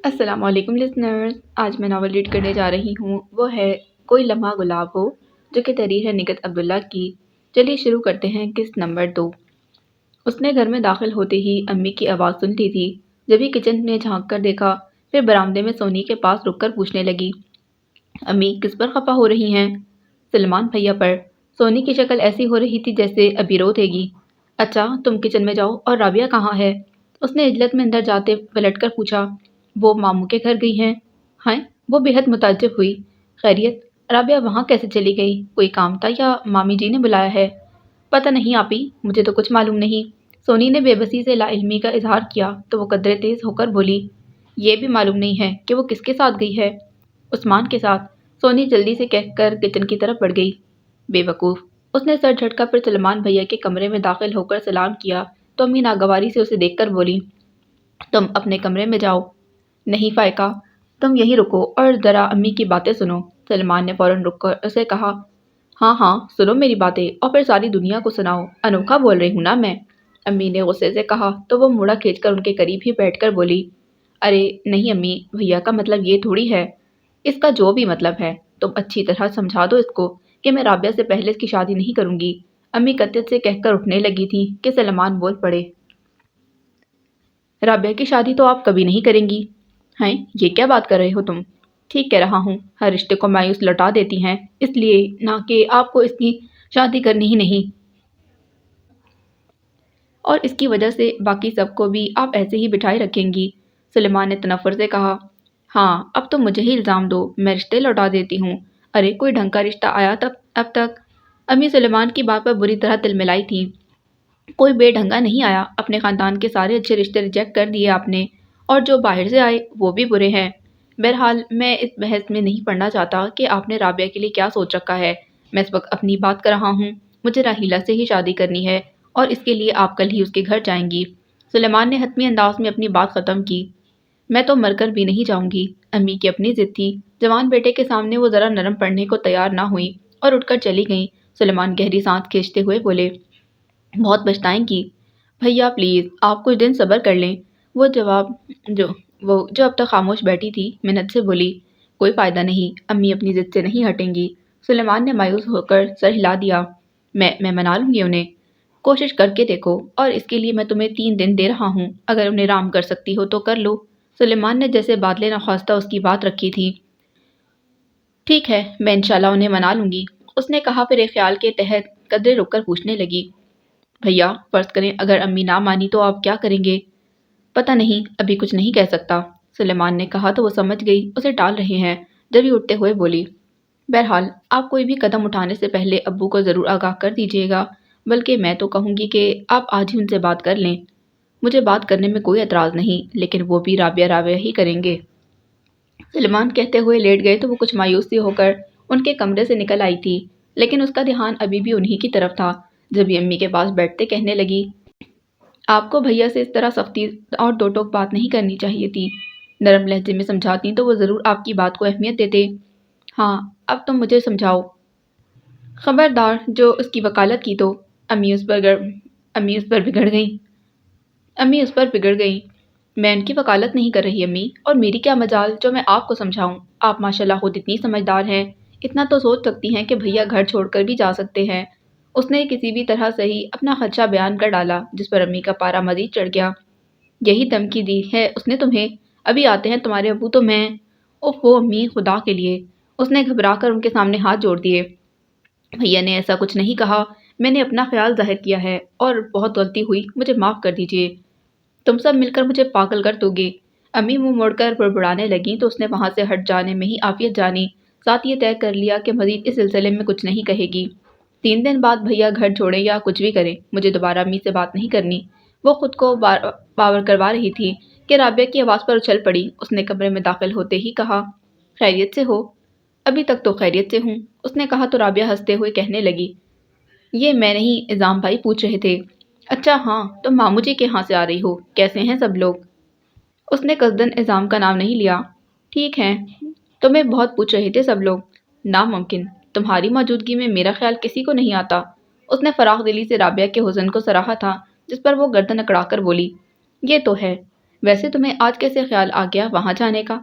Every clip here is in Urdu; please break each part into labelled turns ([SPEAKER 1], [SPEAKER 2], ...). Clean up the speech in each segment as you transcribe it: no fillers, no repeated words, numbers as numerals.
[SPEAKER 1] السلام علیکم لسنرز، آج میں ناول ریڈ کرنے جا رہی ہوں۔ وہ ہے کوئی لمحہ گلاب ہو، جو کہ تحریر ہے نگہت عبداللہ کی۔ چلیے شروع کرتے ہیں۔ قسط نمبر 2۔ اس نے گھر میں داخل ہوتے ہی امی کی آواز سن لی تھی۔ جب ہی کچن میں جھانک کر دیکھا، پھر برآمدے میں سونی کے پاس رک کر پوچھنے لگی، امی کس پر خفا ہو رہی ہیں؟ سلمان بھیا پر۔ سونی کی شکل ایسی ہو رہی تھی جیسے ابھی رو دے گی۔ اچھا تم کچن میں جاؤ، اور رابعہ کہاں ہے؟ اس نے عجلت میں اندر جاتے پلٹ کر پوچھا۔ وہ ماموں کے گھر گئی ہیں۔ ہائے، وہ بے حد متعجب ہوئی۔ خیریت؟ رابعہ وہاں کیسے چلی گئی؟ کوئی کام تھا یا مامی جی نے بلایا ہے؟ پتہ نہیں آپی، مجھے تو کچھ معلوم نہیں۔ سونی نے بے بسی سے لا علمی کا اظہار کیا تو وہ قدرے تیز ہو کر بولی، یہ بھی معلوم نہیں ہے کہ وہ کس کے ساتھ گئی ہے؟ عثمان کے ساتھ، سونی جلدی سے کہہ کر کچن کی طرف بڑھ گئی۔ بے وقوف۔ اس نے سر جھٹکا، پھر سلمان بھیا کے کمرے میں داخل ہو کر سلام کیا تو امی ناگواری سے اسے دیکھ کر بولی، تم اپنے کمرے میں جاؤ۔ نہیں فائقہ، تم یہیں رکو اور ذرا امی کی باتیں سنو۔ سلمان نے فوراً رک کر اسے کہا، ہاں ہاں سنو میری باتیں اور پھر ساری دنیا کو سناؤ، انوکھا بول رہی ہوں نا میں؟ امی نے غصے سے کہا تو وہ موڑا کھینچ کر ان کے قریب ہی بیٹھ کر بولی، ارے نہیں امی، بھیا کا مطلب یہ تھوڑی ہے۔ اس کا جو بھی مطلب ہے، تم اچھی طرح سمجھا دو اس کو کہ میں رابعہ سے پہلے اس کی شادی نہیں کروں گی۔ امی قطعیت سے کہہ کر اٹھنے لگی تھی کہ سلمان بول پڑے، رابعہ کی شادی تو آپ کبھی نہیں کریں گی۔ ہیں، یہ کیا بات کر رہے ہو تم؟ ٹھیک کہہ رہا ہوں، ہر رشتے کو مایوس لوٹا دیتی ہیں، اس لیے نہ کہ آپ کو اس کی شادی کرنی ہی نہیں، اور اس کی وجہ سے باقی سب کو بھی آپ ایسے ہی بٹھائے رکھیں گی۔ سلمان نے تنفر سے کہا، ہاں اب تم مجھے ہی الزام دو، میں رشتے لوٹا دیتی ہوں۔ ارے کوئی ڈھنگ کا رشتہ آیا تب اب تک؟ امی سلمان کی بات پر بری طرح تلملائی تھی۔ کوئی بے ڈھنگا نہیں آیا، اپنے خاندان کے سارے اچھے رشتے ریجیکٹ کر دیے آپ نے، اور جو باہر سے آئے وہ بھی برے ہیں۔ بہرحال میں اس بحث میں نہیں پڑنا چاہتا کہ آپ نے رابعہ کے لیے کیا سوچ رکھا ہے۔ میں اس وقت اپنی بات کر رہا ہوں، مجھے راحیلہ سے ہی شادی کرنی ہے، اور اس کے لیے آپ کل ہی اس کے گھر جائیں گی۔ سلیمان نے حتمی انداز میں اپنی بات ختم کی۔ میں تو مر کر بھی نہیں جاؤں گی۔ امی کی اپنی ضد تھی، جوان بیٹے کے سامنے وہ ذرا نرم پڑنے کو تیار نہ ہوئی اور اٹھ کر چلی گئیں۔ سلیمان گہری سانس کھینچتے ہوئے بولے، بہت پچھتائیں گی۔ بھیا پلیز آپ کچھ دن صبر کر لیں۔ جو جو اب تک خاموش بیٹھی تھی منت سے بولی، کوئی فائدہ نہیں، امی اپنی ضد سے نہیں ہٹیں گی۔ سلیمان نے مایوس ہو کر سر ہلا دیا، میں منا لوں گی انہیں۔ کوشش کر کے دیکھو، اور اس کے لیے میں تمہیں 3 دن دے رہا ہوں، اگر انہیں رام کر سکتی ہو تو کر لو۔ سلیمان نے جیسے بادلے نخواستہ اس کی بات رکھی تھی۔ ٹھیک ہے، میں انشاءاللہ انہیں منا لوں گی، اس نے کہا، پھر ایک خیال کے تحت قدرے رک کر پوچھنے لگی، بھیا فرض کریں اگر امی نہ مانی تو آپ کیا کریں گے؟ پتہ نہیں، ابھی کچھ نہیں کہہ سکتا، سلیمان نے کہا تو وہ سمجھ گئی اسے ٹال رہے ہیں۔ جب ہی اٹھتے ہوئے بولی، بہرحال آپ کوئی بھی قدم اٹھانے سے پہلے ابو کو ضرور آگاہ کر دیجیے گا، بلکہ میں تو کہوں گی کہ آپ آج ہی ان سے بات کر لیں۔ مجھے بات کرنے میں کوئی اعتراض نہیں، لیکن وہ بھی رابعہ ہی کریں گے۔ سلمان کہتے ہوئے لیٹ گئے تو وہ کچھ مایوس سی ہو کر ان کے کمرے سے نکل آئی تھی، لیکن اس کا دھیان ابھی بھی انہی کی طرف تھا۔ جب ہی امی کے پاس بیٹھتے کہنے لگی، آپ کو بھیا سے اس طرح سختی اور دو ٹوک بات نہیں کرنی چاہیے تھی، نرم لہجے میں سمجھاتی تو وہ ضرور آپ کی بات کو اہمیت دیتے۔ ہاں اب تم مجھے سمجھاؤ۔ خبردار جو اس کی وکالت کی تو امی اس پر بگڑ گئیں۔ میں ان کی وکالت نہیں کر رہی امی، اور میری کیا مجال جو میں آپ کو سمجھاؤں۔ آپ ماشاءاللہ خود اتنی سمجھدار ہیں، اتنا تو سوچ سکتی ہیں کہ بھیا گھر چھوڑ کر بھی جا سکتے ہیں۔ اس نے کسی بھی طرح سے ہی اپنا خدشہ بیان کر ڈالا، جس پر امی کا پارا مزید چڑھ گیا۔ یہی دھمکی دی ہے اس نے تمہیں؟ ابھی آتے ہیں تمہارے ابو تو میں… اوفو امی خدا کے لیے! اس نے گھبرا کر ان کے سامنے ہاتھ جوڑ دیے۔ بھیا نے ایسا کچھ نہیں کہا، میں نے اپنا خیال ظاہر کیا ہے، اور بہت غلطی ہوئی، مجھے معاف کر دیجیے۔ تم سب مل کر مجھے پاگل کر دو گے۔ امی منہ موڑ کر بڑبڑانے لگیں تو اس نے وہاں سے ہٹ جانے میں ہی عافیت جانی، ساتھ یہ طے کر لیا کہ مزید اس سلسلے میں کچھ نہیں کہے گی۔ 3 دن بعد بھیا گھر چھوڑے یا کچھ بھی کرے، مجھے دوبارہ امی سے بات نہیں کرنی۔ وہ خود کو باور کروا رہی تھی کہ رابعہ کی آواز پر اچھل پڑی۔ اس نے کمرے میں داخل ہوتے ہی کہا، خیریت سے ہو؟ ابھی تک تو خیریت سے ہوں، اس نے کہا تو رابعہ ہنستے ہوئے کہنے لگی، یہ میں نہیں، اعظام بھائی پوچھ رہے تھے۔ اچھا ہاں، تم ماموں جی کے ہاں سے آ رہی ہو، کیسے ہیں سب لوگ؟ اس نے قصداً اعظام کا نام نہیں لیا۔ ٹھیک ہیں، تمہیں بہت پوچھ رہے تھے سب لوگ۔ ناممکن، تمہاری موجودگی میں میرا خیال کسی کو نہیں آتا۔ اس نے فراخ دلی سے رابعہ کے حزن کو سراہا تھا، جس پر وہ گردن اکڑا کر بولی، یہ تو ہے، ویسے تمہیں آج کیسے خیال آ گیا وہاں جانے کا؟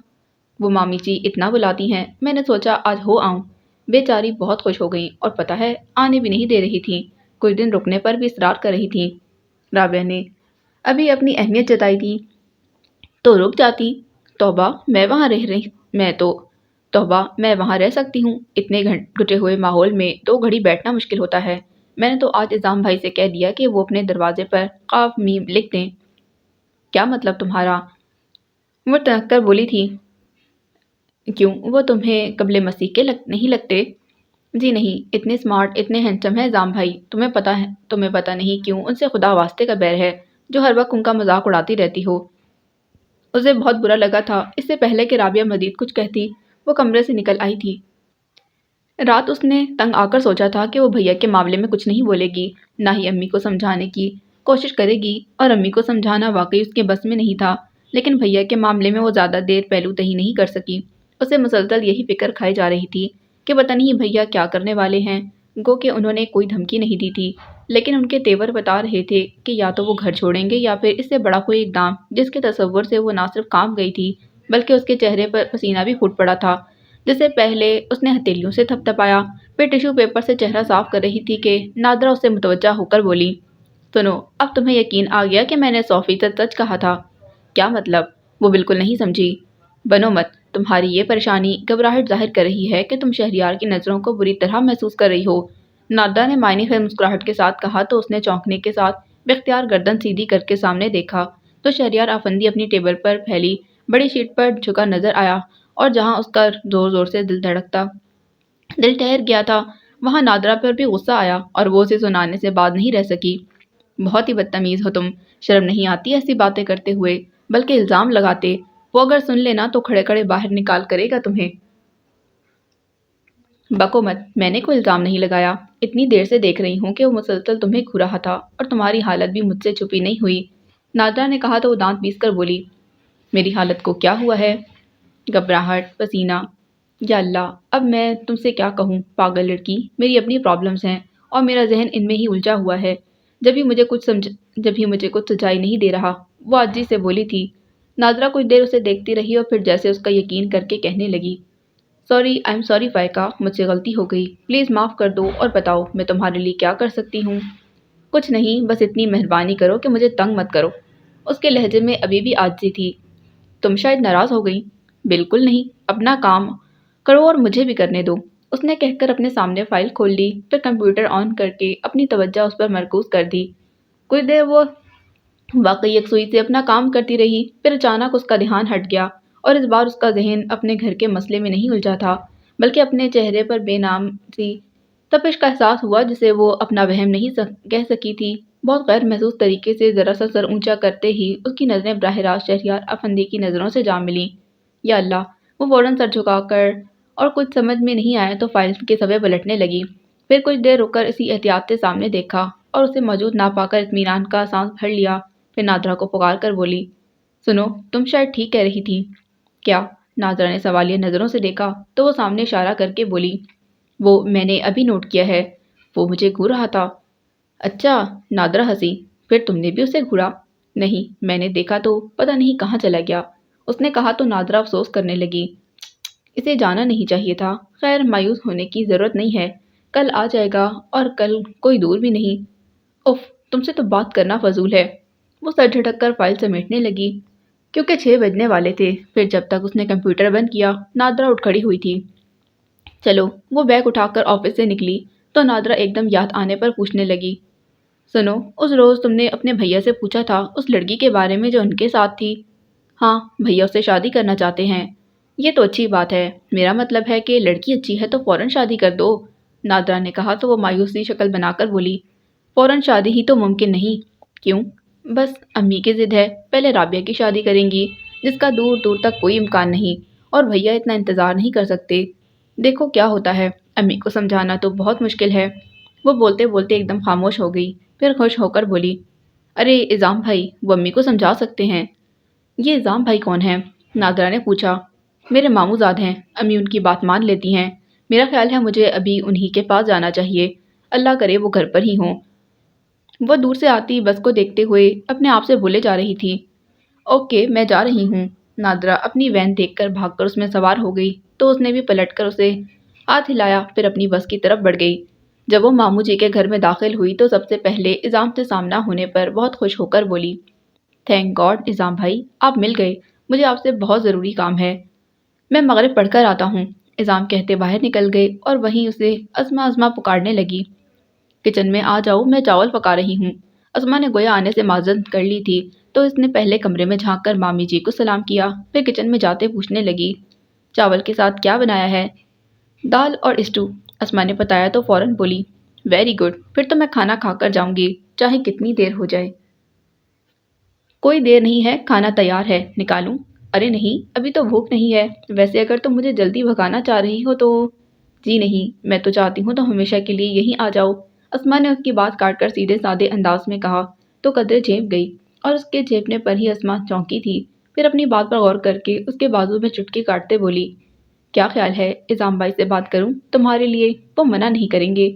[SPEAKER 1] وہ مامی جی اتنا بلاتی ہیں، میں نے سوچا آج ہو آؤں۔ بیچاری بہت خوش ہو گئیں اور پتہ ہے آنے بھی نہیں دے رہی تھیں، کچھ دن رکنے پر بھی اصرار کر رہی تھیں۔ رابعہ نے ابھی اپنی اہمیت جتائی تھی تو رک جاتی۔ توبہ میں وہاں رہ رہی میں تو توبہ میں وہاں رہ سکتی ہوں، اتنے گھٹے ہوئے ماحول میں 2 گھڑی بیٹھنا مشکل ہوتا ہے۔ میں نے تو آج اعظام بھائی سے کہہ دیا کہ وہ اپنے دروازے پر قاف میم لکھ دیں۔ کیا مطلب تمہارا؟ وہ تنک کر بولی تھی۔ کیوں وہ تمہیں قبل مسیح کے نہیں لگتے؟ جی نہیں، اتنے سمارٹ اتنے ہینڈسم ہیں اعظام بھائی، تمہیں پتہ نہیں کیوں ان سے خدا واسطے کا بیر ہے، جو ہر وقت ان کا مذاق اڑاتی رہتی ہو۔ اسے بہت برا لگا تھا، اس سے پہلے کہ رابعہ مزید کچھ کہتی وہ کمرے سے نکل آئی تھی۔ رات اس نے تنگ آ کر سوچا تھا کہ وہ بھیا کے معاملے میں کچھ نہیں بولے گی، نہ ہی امی کو سمجھانے کی کوشش کرے گی، اور امی کو سمجھانا واقعی اس کے بس میں نہیں تھا، لیکن بھیا کے معاملے میں وہ زیادہ دیر پہلو تہی نہیں کر سکی۔ اسے مسلسل یہی فکر کھائی جا رہی تھی کہ پتہ نہیں بھیا کیا کرنے والے ہیں، گو کہ انہوں نے کوئی دھمکی نہیں دی تھی، لیکن ان کے تیور بتا رہے تھے کہ یا تو وہ گھر چھوڑیں گے یا پھر اس سے بڑا کوئی اقدام، جس کے تصور سے وہ نہ صرف کانپ گئی تھی بلکہ اس کے چہرے پر پسینہ بھی پھوٹ پڑا تھا۔ جس سے پہلے اس نے ہتھیلیوں سے تھپ تھپایا، پھر ٹیشو پیپر سے چہرہ صاف کر رہی تھی کہ نادرہ اسے متوجہ ہو کر بولی، سنو اب تمہیں یقین آ گیا کہ میں نے 100% سچ کہا تھا۔ کیا مطلب؟ وہ بالکل نہیں سمجھی۔ بنو مت، تمہاری یہ پریشانی گھبراہٹ ظاہر کر رہی ہے کہ تم شہریار کی نظروں کو بری طرح محسوس کر رہی ہو۔ نادرہ نے معنی خیر مسکراہٹ کے ساتھ کہا تو اس نے چونکنے کے ساتھ باختیار گردن سیدھی کر کے سامنے دیکھا تو شہریار آفندی اپنی ٹیبل پر پھیلی بڑی شیٹ پر جھکا نظر آیا، اور جہاں اس کا زور زور سے دل ٹھہر گیا تھا وہاں نادرہ پر بھی غصہ آیا، اور وہ اسے سنانے سے باز نہیں رہ سکی۔ بہت ہی بدتمیز ہو تم، شرم نہیں آتی ایسی باتیں کرتے ہوئے، بلکہ الزام لگاتے، وہ اگر سن لینا تو کھڑے کھڑے باہر نکال کرے گا تمہیں۔ بکو مت، میں نے کوئی الزام نہیں لگایا، اتنی دیر سے دیکھ رہی ہوں کہ وہ مسلسل تمہیں گھو رہا تھا اور تمہاری حالت بھی مجھ سے چھپی نہیں ہوئی۔ نادرہ نے کہا تو وہ دانت پیس کر بولی، میری حالت کو کیا ہوا ہے؟ گھبراہٹ، پسینہ، یا اللہ اب میں تم سے کیا کہوں پاگل لڑکی، میری اپنی پرابلمز ہیں اور میرا ذہن ان میں ہی الجھا ہوا ہے، جب ہی مجھے کچھ سجائی نہیں دے رہا، وہ عاجزی سے بولی تھی۔ نادرہ کچھ دیر اسے دیکھتی رہی اور پھر جیسے اس کا یقین کر کے کہنے لگی، آئی ایم سوری فائقہ، مجھ سے غلطی ہو گئی، پلیز معاف کر دو اور بتاؤ میں تمہارے لیے کیا کر سکتی ہوں۔ کچھ نہیں، بس اتنی مہربانی کرو کہ مجھے تنگ مت کرو۔ اس کے لہجے میں ابھی بھی عاجزی تھی۔ تم شاید ناراض ہو گئی؟ بالکل نہیں، اپنا کام کرو اور مجھے بھی کرنے دو، اس نے کہہ کر اپنے سامنے فائل کھول لی، پھر کمپیوٹر آن کر کے اپنی توجہ اس پر مرکوز کر دی۔ کچھ دیر وہ واقعی یکسوئی سے اپنا کام کرتی رہی، پھر اچانک اس کا دھیان ہٹ گیا، اور اس بار اس کا ذہن اپنے گھر کے مسئلے میں نہیں الجھا تھا، بلکہ اپنے چہرے پر بے نام سی تپش کا احساس ہوا جسے وہ اپنا وہم نہیں کہہ سکی تھی۔ بہت غیر محسوس طریقے سے ذرا سا سر اونچا کرتے ہی اس کی نظریں براہ راست شہریار افندی کی نظروں سے جا ملیں۔ یا اللہ، وہ فوراً سر جھکا کر اور کچھ سمجھ میں نہیں آیا تو فائل کے صفحے پلٹنے لگی، پھر کچھ دیر رک کر اسی احتیاط سے سامنے دیکھا اور اسے موجود نہ پا کر اطمینان کا سانس بھر لیا، پھر نادرہ کو پکار کر بولی، سنو تم شاید ٹھیک کہہ رہی تھی۔ کیا؟ نادرہ نے سوالیہ نظروں سے دیکھا تو وہ سامنے اشارہ کر کے بولی، وہ میں نے ابھی نوٹ کیا ہے، وہ مجھے گھور رہا تھا۔ اچھا، نادرہ ہنسی، پھر تم نے بھی اسے گھورا؟ نہیں، میں نے دیکھا تو پتہ نہیں کہاں چلا گیا، اس نے کہا تو نادرہ افسوس کرنے لگی، اسے جانا نہیں چاہیے تھا، خیر مایوس ہونے کی ضرورت نہیں ہے، کل آ جائے گا اور کل کوئی دور بھی نہیں۔ اف، تم سے تو بات کرنا فضول ہے۔ وہ سر جھٹک کر فائل سمیٹنے لگی کیونکہ 6 بجنے والے تھے، پھر جب تک اس نے کمپیوٹر بند کیا نادرہ اٹھ کھڑی ہوئی تھی۔ چلو، وہ بیگ اٹھا کر آفس سے نکلی تو نادرہ ایک دم یاد آنے پر پوچھنے لگی، سنو اس روز تم نے اپنے بھیا سے پوچھا تھا اس لڑکی کے بارے میں جو ان کے ساتھ تھی؟ ہاں، بھیا اس سے شادی کرنا چاہتے ہیں۔ یہ تو اچھی بات ہے، میرا مطلب ہے کہ لڑکی اچھی ہے تو فوراً شادی کر دو، نادرہ نے کہا تو وہ مایوسی شکل بنا کر بولی، فوراً شادی ہی تو ممکن نہیں۔ کیوں؟ بس امی کی ضد ہے، پہلے رابعہ کی شادی کریں گی، جس کا دور دور تک کوئی امکان نہیں، اور بھیا اتنا انتظار نہیں کر سکتے، دیکھو کیا ہوتا ہے، امی کو سمجھانا تو بہت مشکل ہے۔ وہ بولتے بولتے ایک دم خاموش ہو گئی، پھر خوش ہو کر بولی، ارے اعظام بھائی، وہ امی کو سمجھا سکتے ہیں۔ یہ اعظام بھائی کون ہیں؟ نادرہ نے پوچھا۔ میرے ماموں زاد ہیں، امی ان کی بات مان لیتی ہیں، میرا خیال ہے مجھے ابھی انہی کے پاس جانا چاہیے، اللہ کرے وہ گھر پر ہی ہوں۔ وہ دور سے آتی بس کو دیکھتے ہوئے اپنے آپ سے بولے جا رہی تھی، اوکے میں جا رہی ہوں۔ نادرا اپنی وین دیکھ کر بھاگ کر اس میں سوار ہو گئی تو اس نے بھی پلٹ کر اسے ہاتھ ہلایا، پھر اپنی بس کی طرف بڑھ گئی۔ جب وہ ماموں جی کے گھر میں داخل ہوئی تو سب سے پہلے اذام سے سامنا ہونے پر بہت خوش ہو کر بولی، تھینک گاڈ اذام بھائی آپ مل گئے، مجھے آپ سے بہت ضروری کام ہے، میں مغرب پڑھ کر آتا ہوں۔ اذام کہتے باہر نکل گئے اور وہیں اسے اسما اسما پکارنے لگی۔ کچن میں آ جاؤ، میں چاول پکا رہی ہوں۔ اسما نے گویا آنے سے معذرت کر لی تھی تو اس نے پہلے کمرے میں جھانک کر مامی جی کو سلام کیا، پھر کچن میں جاتے پوچھنے لگی، چاول کے ساتھ کیا بنایا ہے؟ دال اور اسٹو، اسما نے بتایا تو فوراً بولی، ویری گڈ، پھر تو میں کھانا کھا کر جاؤں گی چاہے کتنی دیر ہو جائے۔ کوئی دیر نہیں ہے، کھانا تیار ہے، نکالوں؟ ارے نہیں، ابھی تو بھوک نہیں ہے، ویسے اگر تم مجھے جلدی بھگانا چاہ رہی ہو تو… جی نہیں، میں تو چاہتی ہوں تو ہمیشہ کے لیے یہیں آ جاؤ۔ اسما نے اس کی بات کاٹ کر سیدھے سادے انداز میں کہا تو قدرے جھیپ گئی اور اس کے جھیپنے پر ہی اسما چونکی تھی، پھر اپنی بات پر غور کر کے اس کے بازو میں چٹکی کاٹتے بولی، کیا خیال ہے اذام بھائی سے بات کروں تمہارے لیے؟ وہ منع نہیں کریں گے؟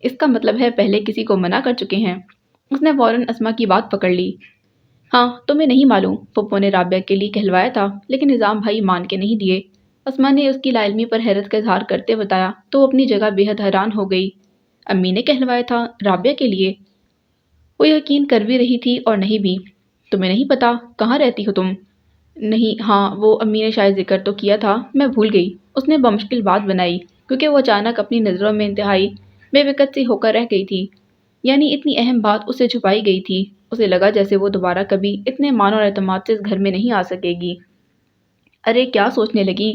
[SPEAKER 1] اس کا مطلب ہے پہلے کسی کو منع کر چکے ہیں؟ اس نے فوراً اسما کی بات پکڑ لی۔ ہاں تمہیں نہیں معلوم، پھپھو نے رابعہ کے لیے کہلوایا تھا لیکن اذام بھائی مان کے نہیں دیے۔ اسما نے اس کی لا علمی پر حیرت کا اظہار کرتے بتایا تو وہ اپنی جگہ بے حد حیران ہو گئی۔ امی نے کہلوایا تھا رابعہ کے لیے؟ وہ یقین کر بھی رہی تھی اور نہیں بھی۔ تمہیں نہیں پتا کہاں رہتی ہو تم؟ نہیں، ہاں وہ امی نے شاید ذکر تو کیا تھا، میں بھول گئی، اس نے بمشکل بات بنائی کیونکہ وہ اچانک اپنی نظروں میں انتہائی بے وقت سی ہو کر رہ گئی تھی، یعنی اتنی اہم بات اسے چھپائی گئی تھی۔ اسے لگا جیسے وہ دوبارہ کبھی اتنے مان اور اعتماد سے اس گھر میں نہیں آ سکے گی۔ ارے کیا سوچنے لگی؟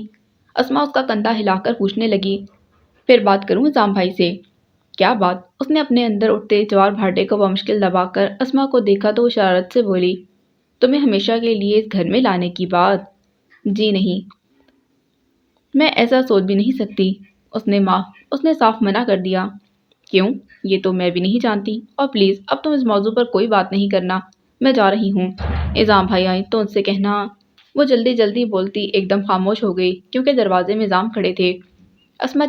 [SPEAKER 1] اسما اس کا کندھا ہلا کر پوچھنے لگی، پھر بات کروں اذام بھائی سے؟ کیا بات؟ اس نے اپنے اندر اٹھتے جوار بھاٹے کو بمشکل دبا کر اسما کو دیکھا تو وہ شرارت سے بولی، تمہیں ہمیشہ کے لیے اس گھر میں لانے کی بات؟ جی نہیں، میں ایسا سوچ بھی نہیں سکتی، اس نے صاف منع کر دیا۔ کیوں؟ یہ تو میں بھی نہیں جانتی، اور پلیز اب تم اس موضوع پر کوئی بات نہیں کرنا، میں جا رہی ہوں۔ اذام بھائی آئیں تو ان سے کہنا… وہ جلدی جلدی بولتی ایک دم خاموش ہو گئی کیونکہ دروازے میں اذام کھڑے تھے۔ اسما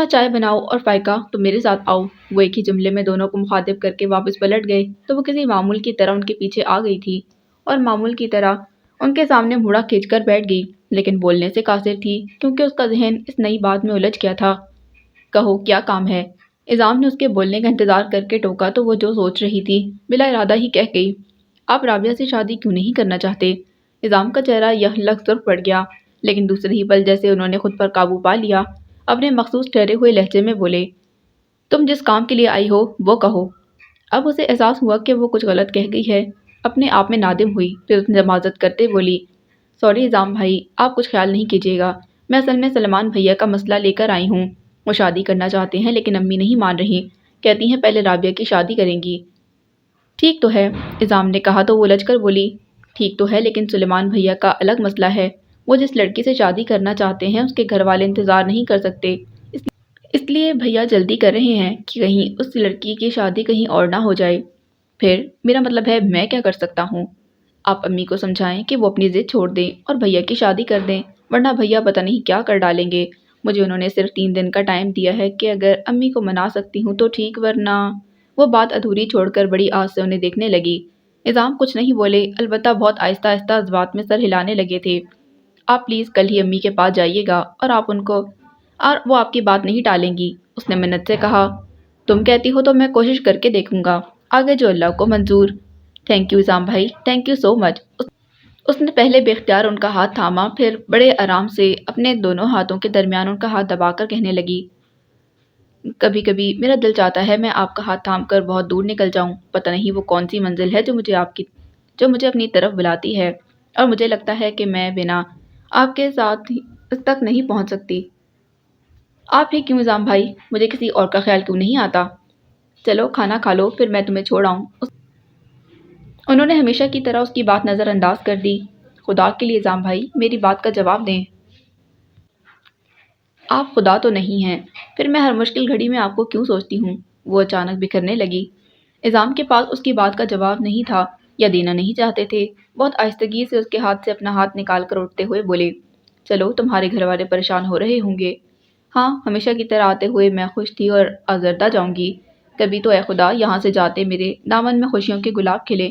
[SPEAKER 1] چائے بناؤ اور فائقہ تم میرے ساتھ آؤ۔ وہ ایک ہی جملے میں دونوں کو مخاطب کر کے واپس پلٹ گئے تو وہ کسی معمول کی طرح ان کے پیچھے آ گئی تھی اور معمول کی طرح ان کے سامنے مڑا کھینچ کر بیٹھ گئی، لیکن بولنے سے قاصر تھی کیونکہ اس کا ذہن اس نئی بات میں الجھ گیا تھا۔ کہو کیا کام ہے؟ اذام نے اس کے بولنے کا انتظار کر کے ٹوکا تو وہ جو سوچ رہی تھی بلا ارادہ ہی کہہ گئی، آپ رابعہ سے شادی کیوں نہیں کرنا چاہتے؟ اذام کا چہرہ یہ لگ سرخ پڑ گیا، لیکن دوسرے ہی پل جیسے انہوں نے خود پر قابو پا لیا، اپنے مخصوص ٹھہرے ہوئے لہجے میں بولے، تم جس کام کے لیے آئی ہو وہ کہو۔ اب اسے احساس ہوا کہ وہ کچھ غلط کہہ گئی ہے، اپنے آپ میں نادم ہوئی، پھر اس نے معذرت کرتے بولی، سوری اذام بھائی، آپ کچھ خیال نہیں کیجیے گا، میں اصل میں سلمان بھیا کا مسئلہ لے کر آئی ہوں، وہ شادی کرنا چاہتے ہیں لیکن امی نہیں مان رہی، کہتی ہیں پہلے رابعہ کی شادی کریں گی۔ ٹھیک تو ہے، اذام نے کہا تو وہ الجھ کر بولی، ٹھیک تو ہے لیکن سلیمان بھیا کا الگ مسئلہ ہے، وہ جس لڑکی سے شادی کرنا چاہتے ہیں اس کے گھر والے انتظار نہیں کر سکتے، اس لیے بھیا جلدی کر رہے ہیں کہ کہیں اس لڑکی کی شادی کہیں اور نہ ہو جائے۔ پھر میرا مطلب ہے میں کیا کر سکتا ہوں؟ آپ امی کو سمجھائیں کہ وہ اپنی ضد چھوڑ دیں اور بھیا کی شادی کر دیں، ورنہ بھیا پتہ نہیں کیا کر ڈالیں گے۔ مجھے انہوں نے صرف 3 دن کا ٹائم دیا ہے کہ اگر امی کو منا سکتی ہوں تو ٹھیک، ورنہ… وہ بات ادھوری چھوڑ کر بڑی آس سے انہیں دیکھنے لگی۔ اذام کچھ نہیں بولے، البتہ بہت آہستہ آہستہ اس بات میں سر ہلانے لگے تھے۔ آپ پلیز کل ہی امی کے پاس جائیے گا اور وہ آپ کی بات نہیں ٹالیں گی، اس نے منت سے کہا۔ تم کہتی ہو تو میں کوشش کر کے دیکھوں گا، آگے جو اللہ کو منظور۔ تھینک یو اذام بھائی، تھینک یو سو مچ۔ اس نے پہلے بے اختیار ان کا ہاتھ تھاما، پھر بڑے آرام سے اپنے دونوں ہاتھوں کے درمیان ان کا ہاتھ دبا کر کہنے لگی، کبھی کبھی میرا دل چاہتا ہے میں آپ کا ہاتھ تھام کر بہت دور نکل جاؤں، پتہ نہیں وہ کون سی منزل ہے جو مجھے اپنی طرف بلاتی ہے، اور مجھے لگتا ہے کہ میں بنا آپ کے ساتھ اس تک نہیں پہنچ سکتی۔ آپ ہی کیوں اذام بھائی، مجھے کسی اور کا خیال کیوں نہیں آتا؟ چلو کھانا کھا لو پھر میں تمہیں چھوڑ آؤں۔ انہوں نے ہمیشہ کی طرح اس کی بات نظر انداز کر دی۔ خدا کے لیے اذام بھائی میری بات کا جواب دیں۔ آپ خدا تو نہیں ہیں، پھر میں ہر مشکل گھڑی میں آپ کو کیوں سوچتی ہوں؟ وہ اچانک بکھرنے لگی۔ اذام کے پاس اس کی بات کا جواب نہیں تھا یا دینا نہیں چاہتے تھے، بہت آہستگی سے اس کے ہاتھ سے اپنا ہاتھ نکال کر اٹھتے ہوئے بولے، چلو تمہارے گھر والے پریشان ہو رہے ہوں گے، ہاں ہمیشہ کی طرح آتے ہوئے میں خوش تھی اور آزردہ جاؤں گی، کبھی تو اے خدا یہاں سے جاتے میرے دامن میں خوشیوں کے گلاب کھلے،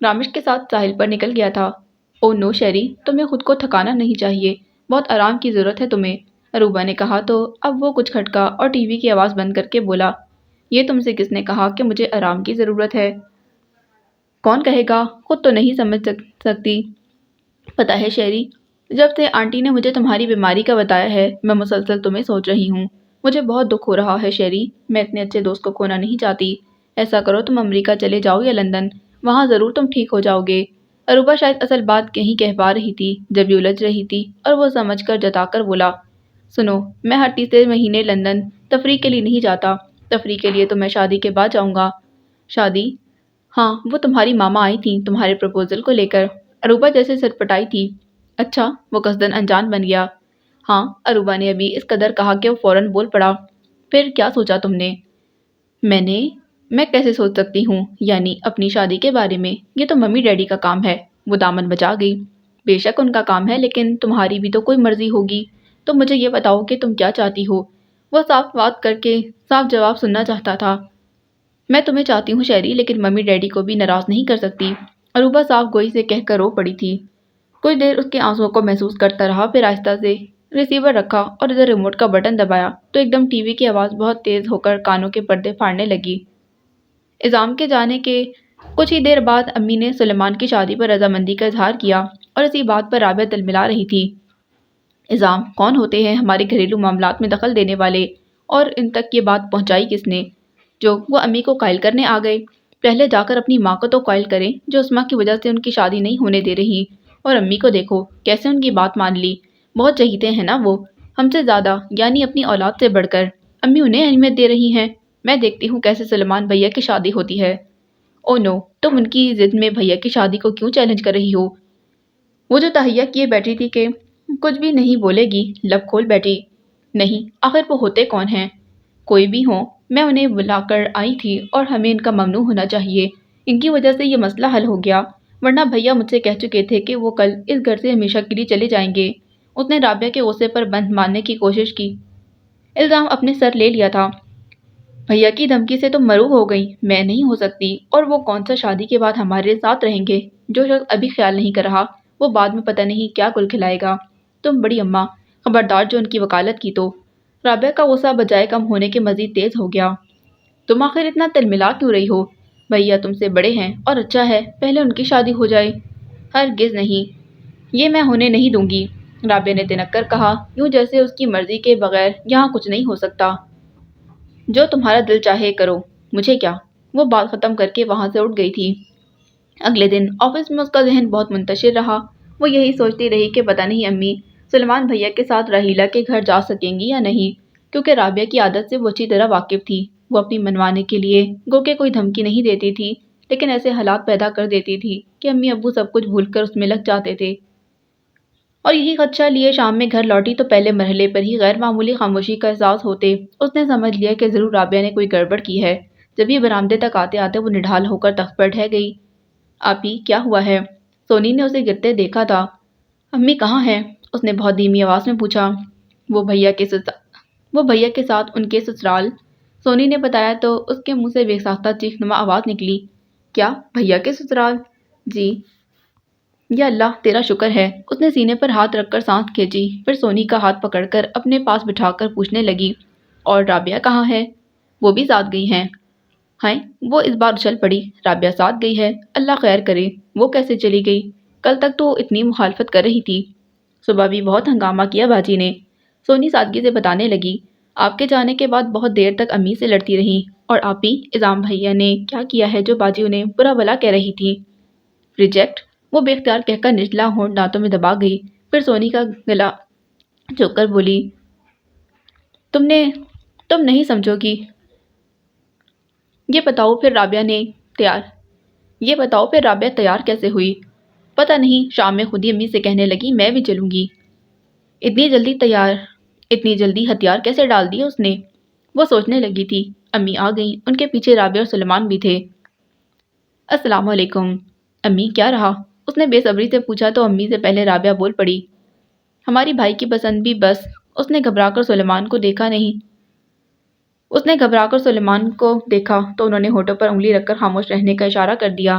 [SPEAKER 1] رامش کے ساتھ ساحل پر نکل گیا تھا۔ او نو شیری، تمہیں خود کو تھکانا نہیں چاہیے، بہت آرام کی ضرورت ہے تمہیں، اروبا نے کہا تو اب وہ کچھ کھٹکا اور ٹی وی کی آواز بند کر کے بولا، یہ تم سے کس نے کہا کہ مجھے آرام کی ضرورت ہے؟ کون کہے گا، خود تو نہیں سمجھ سکتی۔ پتہ ہے شیری، جب سے آنٹی نے مجھے تمہاری بیماری کا بتایا ہے میں مسلسل تمہیں سوچ رہی ہوں۔ مجھے بہت دکھ ہو رہا ہے شیری، میں اتنے اچھے دوست کو کھونا نہیں چاہتی۔ ایسا کرو تم امریکہ چلے جاؤ یا لندن، وہاں ضرور تم ٹھیک ہو جاؤ گے۔ اروبا شاید اصل بات کہیں کہہ پا رہی تھی جب یہ الجھ رہی تھی، اور وہ سمجھ کر جتا کر بولا، سنو، میں ہر تیسرے مہینے لندن تفریح کے لیے نہیں جاتا، تفریح کے لیے تو میں شادی کے بعد جاؤں گا۔ شادی؟ ہاں، وہ تمہاری ماما آئی تھیں تمہارے پرپوزل کو لے کر۔ اروبا جیسے سٹپٹائی تھی۔ اچھا، وہ قصدن انجان بن گیا؟ ہاں، اروبا نے ابھی اس قدر کہا کہ وہ فوراً بول پڑا، پھر کیا سوچا تم نے؟ میں کیسے سوچ سکتی ہوں، یعنی اپنی شادی کے بارے میں؟ یہ تو ممی ڈیڈی کا کام ہے۔ وہ دامن بچا گئی۔ بے شک ان کا کام ہے، لیکن تمہاری بھی تو کوئی مرضی ہوگی۔ تو مجھے یہ بتاؤ کہ تم کیا چاہتی ہو؟ وہ صاف بات کر کے صاف جواب سننا چاہتا تھا۔ میں تمہیں چاہتی ہوں شیری، لیکن ممی ڈیڈی کو بھی ناراض نہیں کر سکتی۔ اروبا صاف گوئی سے کہہ کر رو پڑی تھی۔ کچھ دیر اس کے آنسوؤں کو محسوس کرتا رہا، پھر آہستہ سے ریسیور رکھا اور ادھر ریموٹ کا بٹن دبایا تو ایک دم ٹی وی کی آواز بہت تیز ہو کر کانوں کے پردے پھاڑنے لگی۔ اعظام کے جانے کے کچھ ہی دیر بعد امی نے سلیمان کی شادی پر رضامندی کا اظہار کیا، اور اسی بات پر رابعہ تلملا رہی تھی۔ اعظام کون ہوتے ہیں ہمارے گھریلو معاملات میں دخل دینے والے، اور ان تک یہ بات پہنچائی کس نے؟ جو وہ امی کو قائل کرنے آ گئے۔ پہلے جا کر اپنی ماں کو تو قائل کریں جو اسما کی وجہ سے ان کی شادی نہیں ہونے دے رہی، اور امی کو دیکھو کیسے ان کی بات مان لی۔ بہت چہیتے ہیں نا وہ، ہم سے زیادہ، یعنی اپنی اولاد سے بڑھ کر۔ امی انہیں اہمیت دے رہی ہیں۔ میں دیکھتی ہوں کیسے سلیمان بھیا کی شادی ہوتی ہے۔ او نو، تم ان کی ضد میں بھیا کی شادی کو کیوں چیلنج کر رہی ہو؟ وہ جو تہیا کیے بیٹھی تھی کہ کچھ بھی نہیں بولے گی، لب کھول بیٹھی۔ نہیں، آخر وہ ہوتے کون ہیں؟ کوئی بھی ہوں، میں انہیں بلا کر آئی تھی اور ہمیں ان کا ممنوع ہونا چاہیے۔ ان کی وجہ سے یہ مسئلہ حل ہو گیا، ورنہ بھیا مجھ سے کہہ چکے تھے کہ وہ کل اس گھر سے ہمیشہ کے لیے چلے جائیں گے۔ اس نے رابعہ کے غصے پر بند ماننے کی کوشش کی۔ الزام اپنے سر لے لیا تھا۔ بھیا کی دھمکی سے تم مرعوب ہو گئی، میں نہیں ہو سکتی، اور وہ کون سا شادی کے بعد ہمارے ساتھ رہیں گے؟ جو شخص ابھی خیال نہیں کر رہا وہ بعد میں پتہ نہیں کیا گل کھلائے گا۔ تم بڑی اماں، خبردار جو ان کی وکالت کی تو۔ رابعہ کا غصہ بجائے کم ہونے کے مزید تیز ہو گیا۔ تم آخر اتنا تلملا کیوں رہی ہو؟ بھیا تم سے بڑے ہیں اور اچھا ہے پہلے ان کی شادی ہو جائے۔ ہرگز نہیں، یہ میں ہونے نہیں دوں گی، رابعہ نے تنک کر کہا، یوں جیسے اس کی مرضی کے بغیر یہاں کچھ نہیں ہو سکتا۔ جو تمہارا دل چاہے کرو، مجھے کیا؟ وہ بات ختم کر کے وہاں سے اٹھ گئی تھی۔ اگلے دن آفس میں اس کا ذہن بہت منتشر رہا۔ وہ یہی سوچتی رہی کہ پتہ نہیں امی سلیمان بھیا کے ساتھ راحیلہ کے گھر جا سکیں گی یا نہیں، کیونکہ رابعہ کی عادت سے وہ اچھی طرح واقف تھی۔ وہ اپنی منوانے کے لیے گو کہ کوئی دھمکی نہیں دیتی تھی، لیکن ایسے حالات پیدا کر دیتی تھی کہ امی ابو سب کچھ بھول کر اس میں لگ جاتے تھے۔ اور یہی خدشہ لیے شام میں گھر لوٹی تو پہلے مرحلے پر ہی غیر معمولی خاموشی کا احساس ہوتے اس نے سمجھ لیا کہ ضرور رابعہ نے کوئی گڑبڑ کی ہے۔ جب یہ برآمدے تک آتے آتے وہ نڈھال ہو کر تخت پر ڈھہ گئی۔ آپی، کیا ہوا ہے؟ سونی نے اسے گرتے دیکھا تھا۔ امی کہاں ہیں؟ اس نے بہت دھیمی آواز میں پوچھا۔ وہ بھیا کے ساتھ ان کے سسرال، سونی نے بتایا تو اس کے منہ سے بے ساختہ چیخ نما آواز نکلی۔ کیا بھیا کے سسرال؟ جی۔ یا اللہ تیرا شکر ہے۔ اس نے سینے پر ہاتھ رکھ کر سانس کھینچی، پھر سونی کا ہاتھ پکڑ کر اپنے پاس بٹھا کر پوچھنے لگی، اور رابعہ کہاں ہے؟ وہ بھی ساتھ گئی ہیں؟ ہائے، وہ اس بار اچھل پڑی۔ رابعہ ساتھ گئی ہے؟ اللہ خیر کرے، وہ کیسے چلی گئی؟ کل تک تو اتنی مخالفت کر رہی تھی۔ صبح بھی بہت ہنگامہ کیا باجی نے، سونی سادگی سے بتانے لگی۔ آپ کے جانے کے بعد بہت دیر تک امی سے لڑتی رہی، اور آپی اعظام بھیا نے کیا کیا ہے جو باجی انہیں برا بھلا کہہ رہی تھی؟ ریجیکٹ، وہ بے اختیار کہہ کر نچلا ہونٹ دانتوں میں دبا گئی، پھر سونی کا گلا جھک کر بولی، تم نہیں سمجھو گی۔ یہ بتاؤ پھر رابعہ تیار کیسے ہوئی؟ پتہ نہیں، شام میں خود ہی امی سے کہنے لگی میں بھی چلوں گی۔ اتنی جلدی ہتھیار کیسے ڈال دیے اس نے؟ وہ سوچنے لگی تھی۔ امی آ گئیں، ان کے پیچھے رابعہ اور سلیمان بھی تھے۔ السلام علیکم۔ امی کیا رہا؟ اس نے بے صبری سے پوچھا تو امی سے پہلے رابعہ بول پڑی، ہماری بھائی کی پسند بھی بس۔ اس نے گھبرا کر سلیمان کو دیکھا تو انہوں نے ہونٹوں پر انگلی رکھ کر خاموش رہنے کا اشارہ کر دیا۔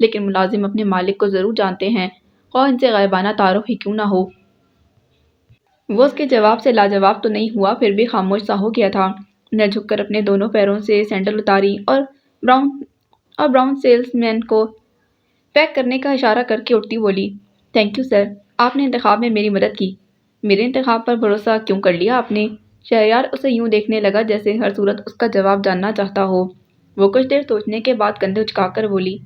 [SPEAKER 1] لیکن ملازم اپنے مالک کو ضرور جانتے ہیں، خواہ ان سے غائبانہ تعارف ہی کیوں نہ ہو۔ وہ اس کے جواب سے لاجواب تو نہیں ہوا، پھر بھی خاموش سا ہو گیا تھا۔ نے جھک کر اپنے دونوں پیروں سے سینڈل اتاری اور براؤن سیلس مین کو پیک کرنے کا اشارہ کر کے اٹھتی بولی، تھینک یو سر، آپ نے انتخاب میں میری مدد کی۔ میرے انتخاب پر بھروسہ کیوں کر لیا آپ نے؟ شہریار اسے یوں دیکھنے لگا جیسے ہر صورت اس کا جواب جاننا چاہتا ہو۔ وہ کچھ دیر سوچنے کے بعد کندھے اچکا کر بولی،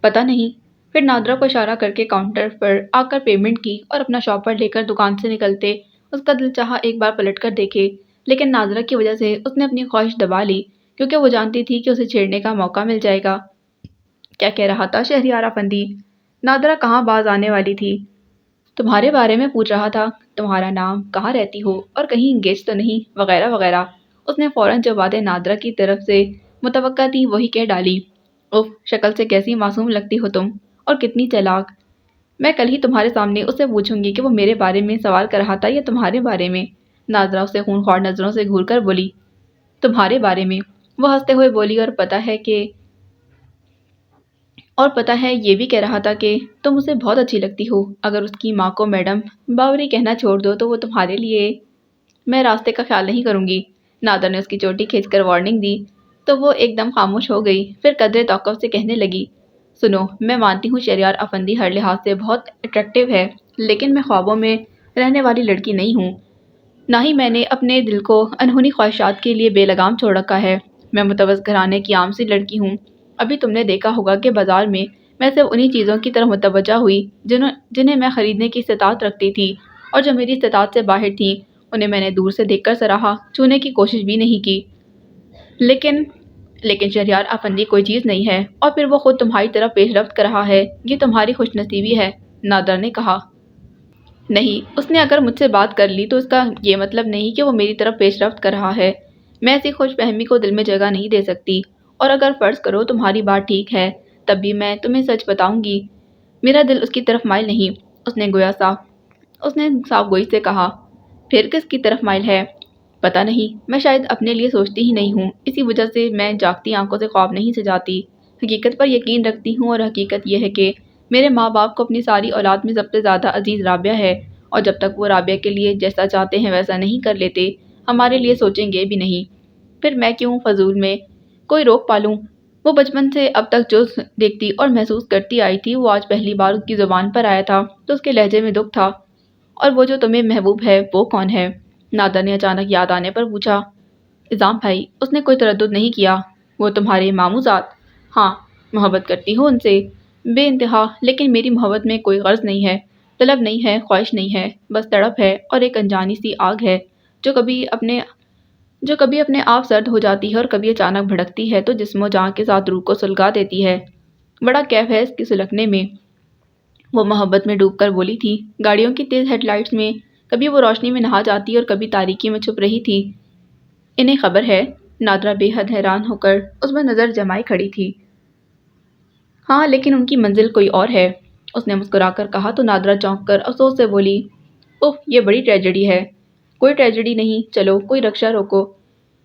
[SPEAKER 1] پتہ نہیں۔ پھر نادرا کو اشارہ کر کے کاؤنٹر پر آ کر پیمنٹ کی اور اپنا شاپر لے کر دکان سے نکلتے اس کا دل چاہا ایک بار پلٹ کر دیکھے، لیکن نادرا کی وجہ سے اس نے اپنی خواہش دبا لی، کیونکہ وہ جانتی تھی کہ اسے چھیڑنے کا موقع مل جائے گا۔ کیا کہہ رہا تھا شہریار افندی؟ نادرا کہاں باز آنے والی تھی؟ تمہارے بارے میں پوچھ رہا تھا، تمہارا نام، کہاں رہتی ہو اور کہیں انگیج تو نہیں، وغیرہ وغیرہ۔ اس نے فوراً جو باتیں نادرا کی طرف سے متوقع تھی وہی کہہ ڈالی۔ اف، شکل سے کیسی معصوم لگتی ہو تم، اور کتنی چالاک۔ میں کل ہی تمہارے سامنے اس سے پوچھوں گی کہ وہ میرے بارے میں سوال کر رہا تھا یا تمہارے بارے میں۔ نادرا اسے خونخوار نظروں سے گھور کر بولی، تمہارے بارے میں۔ وہ ہنستے ہوئے بولی، اور پتہ ہے یہ بھی کہہ رہا تھا کہ تم اسے بہت اچھی لگتی ہو۔ اگر اس کی ماں کو میڈم باوری کہنا چھوڑ دو تو وہ تمہارے لیے، میں راستے کا خیال نہیں کروں گی۔ نادر نے اس کی چوٹی کھینچ کر وارننگ دی تو وہ ایک دم خاموش ہو گئی، پھر قدرے توقف سے کہنے لگی، سنو، میں مانتی ہوں شہریار افندی ہر لحاظ سے بہت اٹریکٹیو ہے، لیکن میں خوابوں میں رہنے والی لڑکی نہیں ہوں، نہ ہی میں نے اپنے دل کو انہونی خواہشات کے لیے بے لگام چھوڑ رکھا ہے۔ میں متوسط گھرانے کی عام سی لڑکی ہوں۔ ابھی تم نے دیکھا ہوگا کہ بازار میں صرف انہی چیزوں کی طرف متوجہ ہوئی جنہیں میں خریدنے کی استطاعت رکھتی تھی، اور جو میری استطاعت سے باہر تھیں انہیں میں نے دور سے دیکھ کر سراہا، چھونے کی کوشش بھی نہیں کی۔ لیکن شہریار افندی کوئی چیز نہیں ہے، اور پھر وہ خود تمہاری طرف پیش رفت کر رہا ہے، یہ تمہاری خوش نصیبی ہے۔ نادر نے کہا، نہیں، اس نے اگر مجھ سے بات کر لی تو اس کا یہ مطلب نہیں کہ وہ میری طرف پیش رفت کر رہا ہے۔ میں ایسی خوش فہمی کو دل میں جگہ نہیں دے سکتی، اور اگر فرض کرو تمہاری بات ٹھیک ہے تب بھی میں تمہیں سچ بتاؤں گی، میرا دل اس کی طرف مائل نہیں۔ اس نے صاف گوئی سے کہا، پھر کس کی طرف مائل ہے؟ پتہ نہیں، میں شاید اپنے لیے سوچتی ہی نہیں ہوں، اسی وجہ سے میں جاگتی آنکھوں سے خواب نہیں سجاتی، حقیقت پر یقین رکھتی ہوں، اور حقیقت یہ ہے کہ میرے ماں باپ کو اپنی ساری اولاد میں سب سے زیادہ عزیز رابعہ ہے، اور جب تک وہ رابعہ کے لیے جیسا چاہتے ہیں ویسا نہیں کر لیتے، ہمارے لیے سوچیں گے بھی نہیں۔ پھر میں کیوں فضول میں کوئی روک پالوں؟ وہ بچپن سے اب تک جو دیکھتی اور محسوس کرتی آئی تھی وہ آج پہلی بار اس کی زبان پر آیا تھا تو اس کے لہجے میں دکھ تھا۔ اور وہ جو تمہیں محبوب ہے وہ کون ہے؟ نادر نے اچانک یاد آنے پر پوچھا۔ اعظام بھائی، اس نے کوئی تردد نہیں کیا۔ وہ تمہارے ماموں زاد؟ ہاں، محبت کرتی ہوں ان سے بے انتہا، لیکن میری محبت میں کوئی غرض نہیں ہے، طلب نہیں ہے، خواہش نہیں ہے، بس تڑپ ہے، اور ایک انجانی سی آگ ہے جو کبھی اپنے آپ سرد ہو جاتی ہے اور کبھی اچانک بھڑکتی ہے تو جسم و جاں کے ساتھ روح کو سلگا دیتی ہے۔ بڑا کیف ہے اس کی سلگنے میں۔ وہ محبت میں ڈوب کر بولی تھی، گاڑیوں کی تیز ہیڈ لائٹس میں کبھی وہ روشنی میں نہا جاتی اور کبھی تاریکی میں چھپ رہی تھی۔ انہیں خبر ہے؟ نادرا بے حد حیران ہو کر اس پر نظر جمائے کھڑی تھی۔ ہاں، لیکن ان کی منزل کوئی اور ہے، اس نے مسکرا کر کہا تو نادرا چونک کر افسوس سے بولی، اف، یہ بڑی ٹریجڈی ہے۔ کوئی ٹریجڈی نہیں، چلو کوئی رکشہ روکو،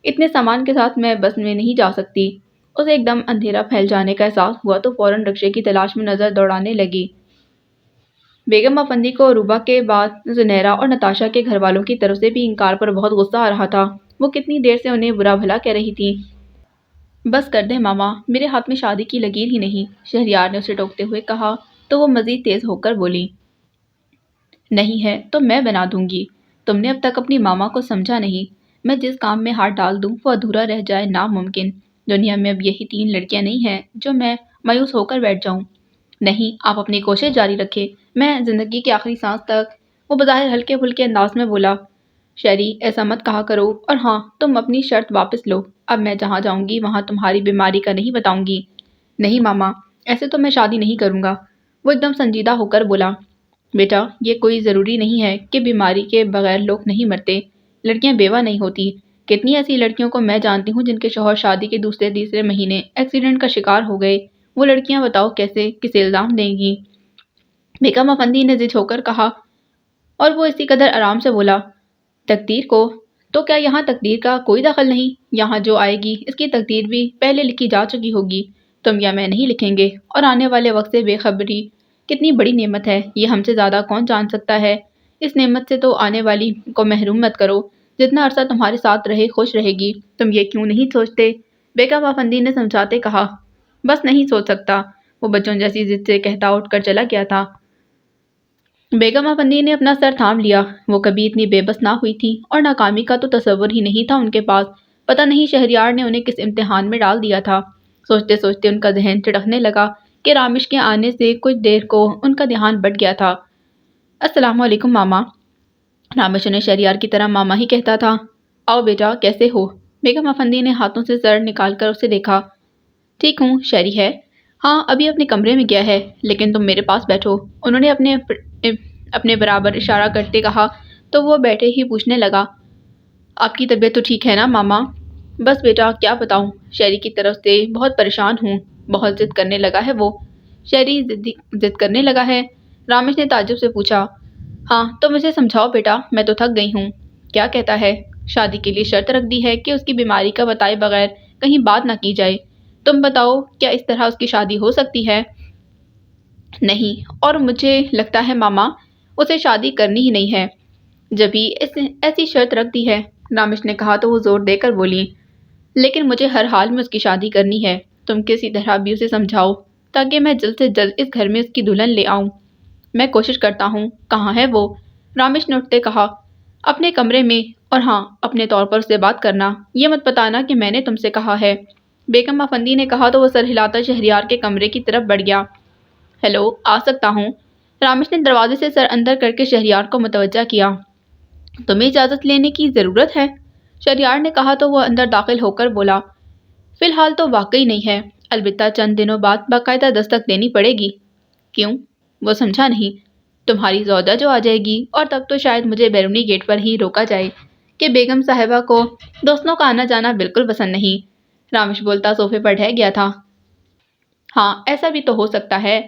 [SPEAKER 1] اتنے سامان کے ساتھ میں بس میں نہیں جا سکتی۔ اسے ایک دم اندھیرا پھیل جانے کا احساس ہوا تو فوراً رکشے کی تلاش میں نظر دوڑانے لگی۔ بیگم افندی کو عروبہ کے بعد زنیرہ اور نتاشا کے گھر والوں کی طرف سے بھی انکار پر بہت غصہ آ رہا تھا۔ وہ کتنی دیر سے انہیں برا بھلا کہہ رہی تھی۔ بس کر دیں ماما، میرے ہاتھ میں شادی کی لکیر ہی نہیں، شہریار نے اسے ٹوکتے ہوئے کہا تو وہ مزید تیز ہو کر بولی، نہیں ہے تو میں بنا دوں گی۔ تم نے اب تک اپنی ماما کو سمجھا نہیں، میں جس کام میں ہاتھ ڈال دوں وہ ادھورا رہ جائے ناممکن۔ دنیا میں اب یہی 3 لڑکیاں نہیں ہیں جو میں مایوس ہو کر بیٹھ جاؤں۔ نہیں، آپ اپنی کوشش جاری رکھیں، میں زندگی کی آخری سانس تک۔ وہ بظاہر ہلکے پھلکے انداز میں بولا، شیری ایسا مت کہا کرو، اور ہاں، تم اپنی شرط واپس لو، اب میں جہاں جاؤں گی وہاں تمہاری بیماری کا نہیں بتاؤں گی۔ نہیں ماما، ایسے تو میں شادی نہیں کروں گا۔ وہ ایک دم سنجیدہ ہو کر بولا، بیٹا، یہ کوئی ضروری نہیں ہے کہ بیماری کے بغیر لوگ نہیں مرتے، لڑکیاں بیوہ نہیں ہوتی۔ کتنی ایسی لڑکیوں کو میں جانتی ہوں جن کے شوہر شادی کے دوسرے تیسرے مہینے ایکسیڈنٹ کا شکار ہو گئے۔ وہ لڑکیاں بتاؤ کسے الزام دیں گی؟ بیگم افندی نے ضد ہو کر کہا، اور وہ اسی قدر آرام سے بولا، تقدیر کو؟ تو کیا یہاں تقدیر کا کوئی دخل نہیں؟ یہاں جو آئے گی اس کی تقدیر بھی پہلے لکھی جا چکی ہوگی۔ تم یا میں نہیں لکھیں گے، اور آنے والے وقت سے بے خبری کتنی بڑی نعمت ہے، یہ ہم سے زیادہ کون جان سکتا ہے۔ اس نعمت سے تو آنے والی کو محروم مت کرو۔ جتنا عرصہ تمہارے ساتھ رہے خوش رہے گی۔ تم یہ کیوں نہیں سوچتے؟ بیگم افندی نے سمجھاتے کہا۔ بس نہیں سوچ سکتا، وہ بچوں جیسی ضد سے کہتا اٹھ کر چلا گیا تھا۔ بیگم افندی نے اپنا سر تھام لیا، وہ کبھی اتنی بے بس نہ ہوئی تھی، اور ناکامی کا تو تصور ہی نہیں تھا ان کے پاس۔ پتہ نہیں شہریار نے انہیں کس امتحان میں ڈال دیا تھا۔ سوچتے سوچتے ان کا ذہن چٹکنے لگا کہ رامش کے آنے سے کچھ دیر کو ان کا دھیان بٹ گیا تھا۔ السلام علیکم ماما۔ رامش انہیں شہریار کی طرح ماما ہی کہتا تھا۔ آؤ بیٹا، کیسے ہو؟ بیگم افندی نے ہاتھوں سے سر نکال کر اسے دیکھا۔ ٹھیک ہوں، شہری ہے؟ ہاں، ابھی اپنے کمرے میں گیا ہے، لیکن تم میرے پاس بیٹھو، انہوں نے اپنے برابر اشارہ کرتے کہا تو وہ بیٹھے ہی پوچھنے لگا۔ آپ کی طبیعت تو ٹھیک ہے نا ماما؟ بس بیٹا کیا بتاؤں، شہری کی طرف سے بہت پریشان ہوں، بہت ضد کرنے لگا ہے وہ۔ شہری ضد کرنے لگا ہے؟ رامش نے تعجب سے پوچھا۔ ہاں، تو مجھے سمجھاؤ بیٹا، میں تو تھک گئی ہوں۔ کیا کہتا ہے؟ شادی کے لیے شرط رکھ دی ہے کہ اس کی بیماری کا بتائے بغیر کہیں بات نہ کی جائے۔ تم بتاؤ، کیا اس طرح اس کی شادی ہو سکتی ہے؟ نہیں، اور مجھے لگتا ہے ماما اسے شادی کرنی ہی نہیں ہے، جبھی ایسی شرط رکھ دی ہے۔ رامش نے کہا تو وہ زور دے کر بولی۔ لیکن مجھے ہر حال میں اس کی شادی کرنی ہے، تم کسی طرح بھی اسے سمجھاؤ تاکہ میں جلد سے جلد اس گھر میں اس کی دلہن لے آؤں۔ میں کوشش کرتا ہوں، کہاں ہے وہ؟ رامش نے اٹھتے کہا۔ اپنے کمرے میں، اور ہاں، اپنے طور پر اسے بات کرنا، یہ مت بتانا کہ میں نے تم سے کہا ہے۔ بیگم افندی نے کہا تو وہ سر ہلاتا شہریار کے کمرے کی طرف بڑھ گیا۔ ہیلو، آ سکتا ہوں؟ رامش نے دروازے سے سر اندر کر کے شہریار کو متوجہ کیا۔ تمہیں اجازت لینے کی ضرورت ہے؟ شہریار نے کہا تو وہ اندر داخل ہو کر بولا۔ فی الحال تو واقعی نہیں ہے، البتہ چند دنوں بعد باقاعدہ دستک دینی پڑے گی۔ کیوں؟ وہ سمجھا نہیں۔ تمہاری زوجہ جو آ جائے گی، اور تب تو شاید مجھے بیرونی گیٹ پر ہی روکا جائے کہ بیگم صاحبہ کو دوستوں کا آنا جانا بالکل پسند نہیں۔ رامش بولتا صوفے پر ڈھہ گیا تھا۔ ہاں، ایسا بھی تو ہو سکتا ہے،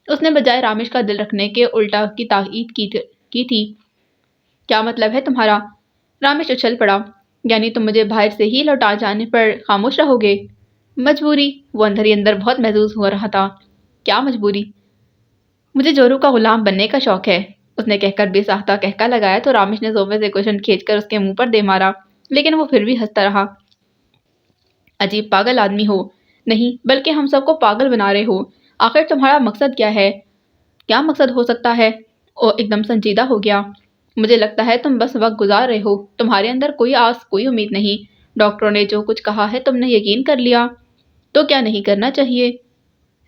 [SPEAKER 1] اس نے بجائے رامش کا دل رکھنے کے الٹا کی تائید کی تھی۔ کیا مطلب ہے تمہارا؟ رامش اچھل پڑا۔ یعنی تم مجھے باہر سے ہی لوٹا جانے پر خاموش رہو گے؟ مجبوری، وہ اندر ہی اندر بہت محظوظ ہو رہا تھا۔ کیا مجبوری؟ مجھے جورو کا غلام بننے کا شوق ہے، اس نے کہہ کر بے ساختہ کہکا لگایا تو رامش نے صوفے سے کشن کھینچ کر اس کے منہ پر دے مارا، لیکن وہ پھر بھی ہنستا رہا۔ عجیب پاگل آدمی ہو۔ نہیں، بلکہ ہم سب کو پاگل بنا رہے ہو۔ آخر تمہارا مقصد کیا ہے؟ کیا مقصد ہو سکتا ہے؟ وہ ایک دم سنجیدہ ہو گیا۔ مجھے لگتا ہے تم بس وقت گزار رہے ہو، تمہارے اندر کوئی آس کوئی امید نہیں۔ ڈاکٹروں نے جو کچھ کہا ہے تم نے یقین کر لیا، تو کیا نہیں کرنا چاہیے؟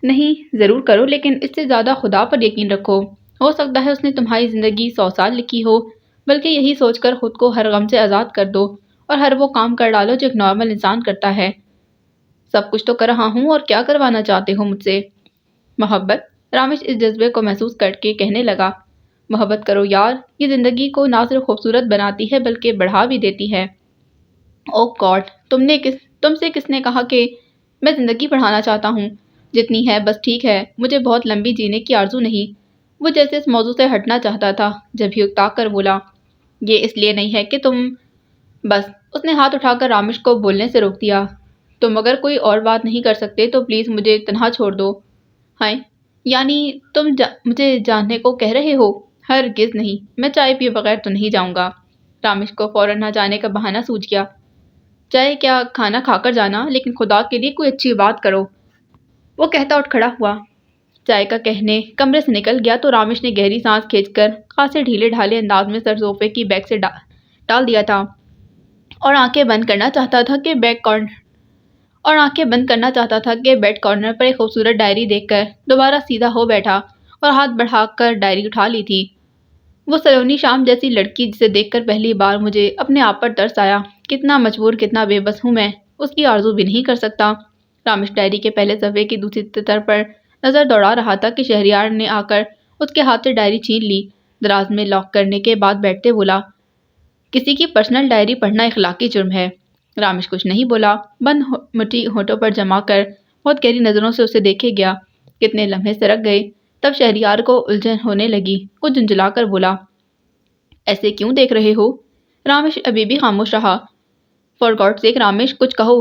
[SPEAKER 1] نہیں، ضرور کرو، لیکن اس سے زیادہ خدا پر یقین رکھو۔ ہو سکتا ہے اس نے تمہاری زندگی 100 سال لکھی ہو، بلکہ یہی سوچ کر خود کو ہر غم سے آزاد کر دو اور ہر وہ کام کر ڈالو جو ایک نارمل انسان کرتا ہے۔ سب کچھ تو کر رہا ہوں، اور کیا کروانا چاہتے ہو مجھ سے؟ محبت، رامش اس جذبے کو محسوس کر کے کہنے لگا۔ محبت کرو یار، یہ زندگی کو نہ صرف خوبصورت بناتی ہے بلکہ بڑھا بھی دیتی ہے۔ او گاڈ، تم سے کس نے کہا کہ میں زندگی بڑھانا چاہتا ہوں؟ جتنی ہے بس ٹھیک ہے، مجھے بہت لمبی جینے کی آرزو نہیں۔ وہ جیسے اس موضوع سے ہٹنا چاہتا تھا، جب ہی اکتا کر بولا۔ یہ اس لیے نہیں ہے کہ تم… بس، اس نے ہاتھ اٹھا کر رامش کو بولنے سے روک دیا۔ تم اگر کوئی اور بات نہیں کر سکتے تو پلیز مجھے تنہا چھوڑ دو۔ ہائے، یعنی تم مجھے جاننے کو کہہ رہے ہو؟ ہرگز نہیں، میں چائے پیے بغیر تو نہیں جاؤں گا۔ رامش کو فوراً نہ جانے کا بہانہ سوجھ گیا۔ چائے کیا، کھانا کھا کر جانا، لیکن خدا کے لیے کوئی اچھی بات کرو، وہ کہتا اٹھ کھڑا ہوا۔ چائے کا کہنے کمرے سے نکل گیا تو رامش نے گہری سانس کھینچ کر خاصے ڈھیلے ڈھالے انداز میں سر صوفے کی بیک سے ڈال دیا تھا، اور آنکھیں بند کرنا چاہتا تھا کہ بیڈ کارنر پر ایک خوبصورت ڈائری دیکھ کر دوبارہ سیدھا ہو بیٹھا اور ہاتھ بڑھا کر ڈائری اٹھا لی تھی۔ وہ سلونی شام جیسی لڑکی جسے دیکھ کر پہلی بار مجھے اپنے آپ پر ترس آیا۔ کتنا مجبور، کتنا بے بس ہوں میں، اس کی آرزو بھی نہیں کر سکتا۔ رامش ڈائری کے پہلے صفحے کی دوسری سطر پر نظر دوڑا رہا تھا کہ شہریار نے آ کر اس کے ہاتھ سے ڈائری چھین لی۔ دراز میں لاک کرنے کے بعد بیٹھتے بولا، کسی کی پرسنل ڈائری پڑھنا اخلاقی جرم ہے۔ رامش کچھ نہیں بولا، بند مٹھی ہونٹوں پر جما کر بہت گہری نظروں سے اسے دیکھے گیا۔ کتنے لمحے سرک گئے، تب شہریار کو الجھن ہونے لگی۔ وہ جھنجھلا کر بولا، ایسے کیوں دیکھ رہے ہو؟ رامش ابھی بھی خاموش رہا۔ فار گاڈ سیک رامش، کچھ کہو۔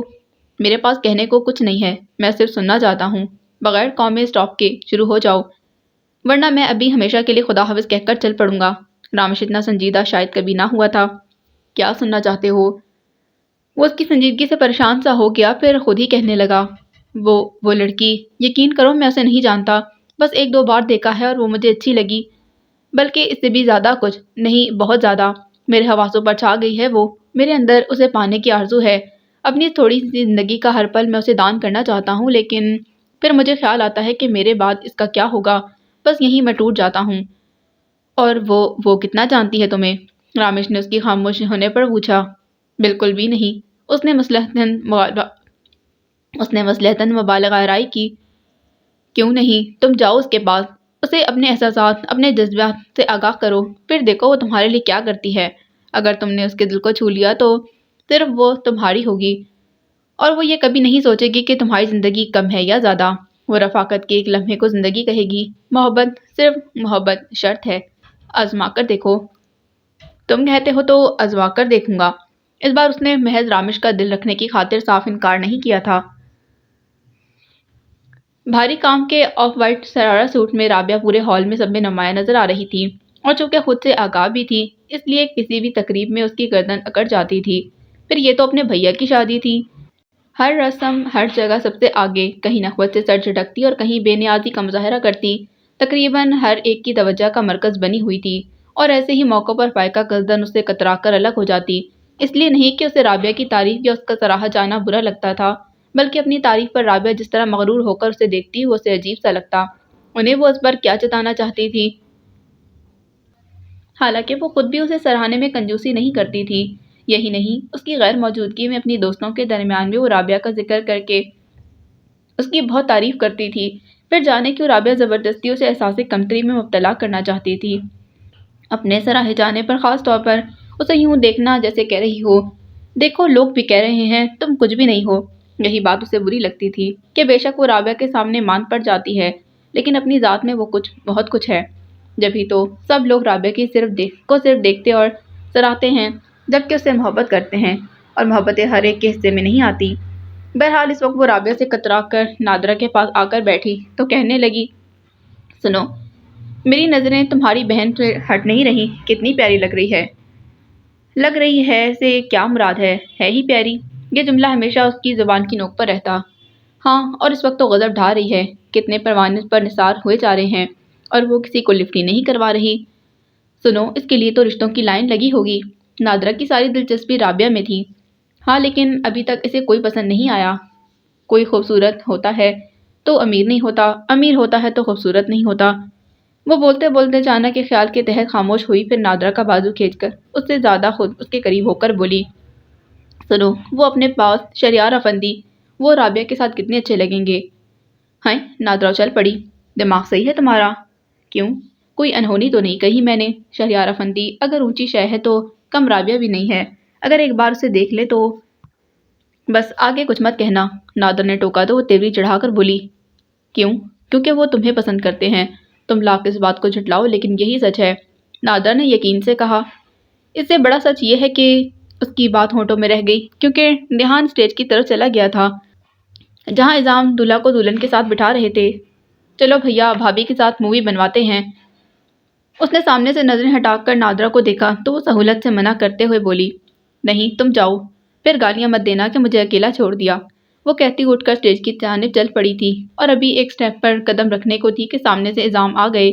[SPEAKER 1] میرے پاس کہنے کو کچھ نہیں ہے، میں صرف سننا چاہتا ہوں۔ بغیر قوم میں اسٹاپ کے شروع ہو جاؤ، ورنہ میں ابھی ہمیشہ کے لیے خدا حافظ کہہ کر چل پڑوں گا۔ رامش اتنا سنجیدہ شاید کبھی نہ ہوا تھا۔ کیا سننا چاہتے ہو؟ وہ اس کی سنجیدگی سے پریشان سا ہو گیا، پھر خود ہی کہنے لگا، وہ لڑکی، یقین کرو میں اسے نہیں جانتا، بس ایک دو بار دیکھا ہے اور وہ مجھے اچھی لگی، بلکہ اس سے بھی زیادہ کچھ نہیں، بہت زیادہ۔ میرے حواسوں پر چھا گئی ہے وہ، میرے اندر اسے پانے کی آرزو ہے۔ اپنی تھوڑی سی زندگی کا ہر پل میں اسے دان کرنا چاہتا ہوں، لیکن پھر مجھے خیال آتا ہے کہ میرے بعد اس کا کیا ہوگا، بس یہیں میں ٹوٹ جاتا ہوں۔ اور وہ کتنا جانتی ہے تمہیں؟ رامش نے اس کی خاموش ہونے پر پوچھا۔ بالکل بھی نہیں، اس نے مصلحتاً مبالغہ آرائی کی۔ کیوں نہیں؟ تم جاؤ اس کے پاس، اسے اپنے احساسات، اپنے جذبات سے آگاہ کرو، پھر دیکھو وہ تمہارے لیے کیا کرتی ہے۔ اگر تم نے اس کے دل کو چھو لیا تو صرف وہ تمہاری ہوگی، اور وہ یہ کبھی نہیں سوچے گی کہ تمہاری زندگی کم ہے یا زیادہ۔ وہ رفاقت کے ایک لمحے کو زندگی کہے گی، محبت صرف محبت شرط ہے، آزما کر دیکھو۔ تم کہتے ہو تو آزما کر دیکھوں گا۔ اس بار اس نے محض رامش کا دل رکھنے کی خاطر صاف انکار نہیں کیا تھا۔ بھاری کام کے آف وائٹ شرارہ سوٹ میں رابعہ پورے ہال میں سب میں نمایاں نظر آ رہی تھی، اور چونکہ خود سے آگاہ بھی تھی، اس لیے کسی بھی تقریب میں اس کی گردن اکڑ جاتی تھی۔ پھر یہ تو اپنے بھیا کی شادی تھی۔ ہر رسم، ہر جگہ سب سے آگے، کہیں نخوت سے سر جھٹکتی اور کہیں بے نیازی کا مظاہرہ کرتی، تقریباً ہر ایک کی توجہ کا مرکز بنی ہوئی تھی، اور ایسے ہی موقعوں پر فائقہ قصداً اس سے کترا کر الگ ہو جاتی، اس لیے نہیں کہ اسے رابعہ کی تعریف یا اس کا سراہا جانا برا لگتا تھا، بلکہ اپنی تعریف پر رابعہ جس طرح مغرور ہو کر اسے دیکھتی وہ اسے عجیب سا لگتا۔ انہیں وہ اس پر کیا جتانا چاہتی تھی؟ حالانکہ وہ خود بھی اسے سراہنے میں کنجوسی نہیں کرتی تھی۔ یہی نہیں، اس کی غیر موجودگی میں اپنی دوستوں کے درمیان بھی وہ رابعہ کا ذکر کر کے اس کی بہت تعریف کرتی تھی۔ پھر جانے کیوں رابعہ زبردستی اسے احساس کمتری میں مبتلا کرنا چاہتی تھی، اپنے سراہے جانے پر، خاص طور پر اسے یوں دیکھنا جیسے کہہ رہی ہو، دیکھو لوگ بھی کہہ رہے ہیں تم کچھ بھی نہیں ہو۔ یہی بات اسے بری لگتی تھی کہ بے شک وہ رابعہ کے سامنے مان پڑ جاتی ہے، لیکن اپنی ذات میں وہ بہت کچھ ہے۔ جبھی تو سب لوگ رابعہ کی صرف دیکھتے اور سراہتے ہیں، جبکہ اس سے محبت کرتے ہیں، اور محبتیں ہر ایک کے حصے میں نہیں آتی۔ بہرحال اس وقت وہ رابعہ سے کترا کر نادرہ کے پاس آ کر بیٹھی تو کہنے لگی، سنو، میری نظریں تمہاری بہن سے ہٹ نہیں رہی، کتنی پیاری لگ رہی ہے۔ لگ رہی ہے سے کیا مراد ہے ہی پیاری؟ یہ جملہ ہمیشہ اس کی زبان کی نوک پر رہتا۔ ہاں، اور اس وقت تو غضب ڈھا رہی ہے، کتنے پروانے پر نثار ہوئے جا رہے ہیں، اور وہ کسی کو لفٹ ہی نہیں کروا رہی۔ سنو، اس کے لیے تو رشتوں کی لائن لگی ہوگی۔ نادرہ کی ساری دلچسپی رابعہ میں تھی۔ ہاں، لیکن ابھی تک اسے کوئی پسند نہیں آیا۔ کوئی خوبصورت ہوتا ہے تو امیر نہیں ہوتا، امیر ہوتا ہے تو خوبصورت نہیں ہوتا۔ وہ بولتے بولتے اچانک کے خیال کے تحت خاموش ہوئی، پھر نادرہ کا بازو کھینچ کر اس سے زیادہ خود اس کے قریب ہو کر بولی، سنو، وہ اپنے پاس شہریار افندی، وہ رابعہ کے ساتھ کتنے اچھے لگیں گے۔ ہائے، نادرہ چل پڑی، دماغ صحیح ہے تمہارا؟ کیوں؟ کوئی انہونی تو نہیں کہی میں نے؟ شہریار افندی اگر اونچی شے ہے تو کم رابعہ بھی نہیں ہے، اگر ایک بار اسے دیکھ لے تو۔ بس آگے کچھ مت کہنا، نادر نے ٹوکا تو وہ تیوری چڑھا کر بولی، کیوں؟ کیونکہ وہ تمہیں پسند کرتے ہیں۔ تم لاکھ اس بات کو جھٹلاؤ لیکن یہی سچ ہے، نادر نے یقین سے کہا۔ اس سے بڑا سچ یہ ہے کہ اس کی بات ہونٹوں میں رہ گئی، کیونکہ دھیان اسٹیج کی طرف چلا گیا تھا، جہاں اعظام دولہا کو دلہن کے ساتھ بٹھا رہے تھے۔ چلو بھیا، بھابھی کے ساتھ مووی بنواتے ہیں۔ اس نے سامنے سے نظریں ہٹا کر نادرہ کو دیکھا تو وہ سہولت سے منع کرتے ہوئے بولی، نہیں تم جاؤ، پھر گالیاں مت دینا کہ مجھے اکیلا چھوڑ دیا۔ وہ کہتی اٹھ کر اسٹیج کی جانب چل پڑی تھی، اور ابھی ایک سٹیپ پر قدم رکھنے کو تھی کہ سامنے سے اعظام آ گئے۔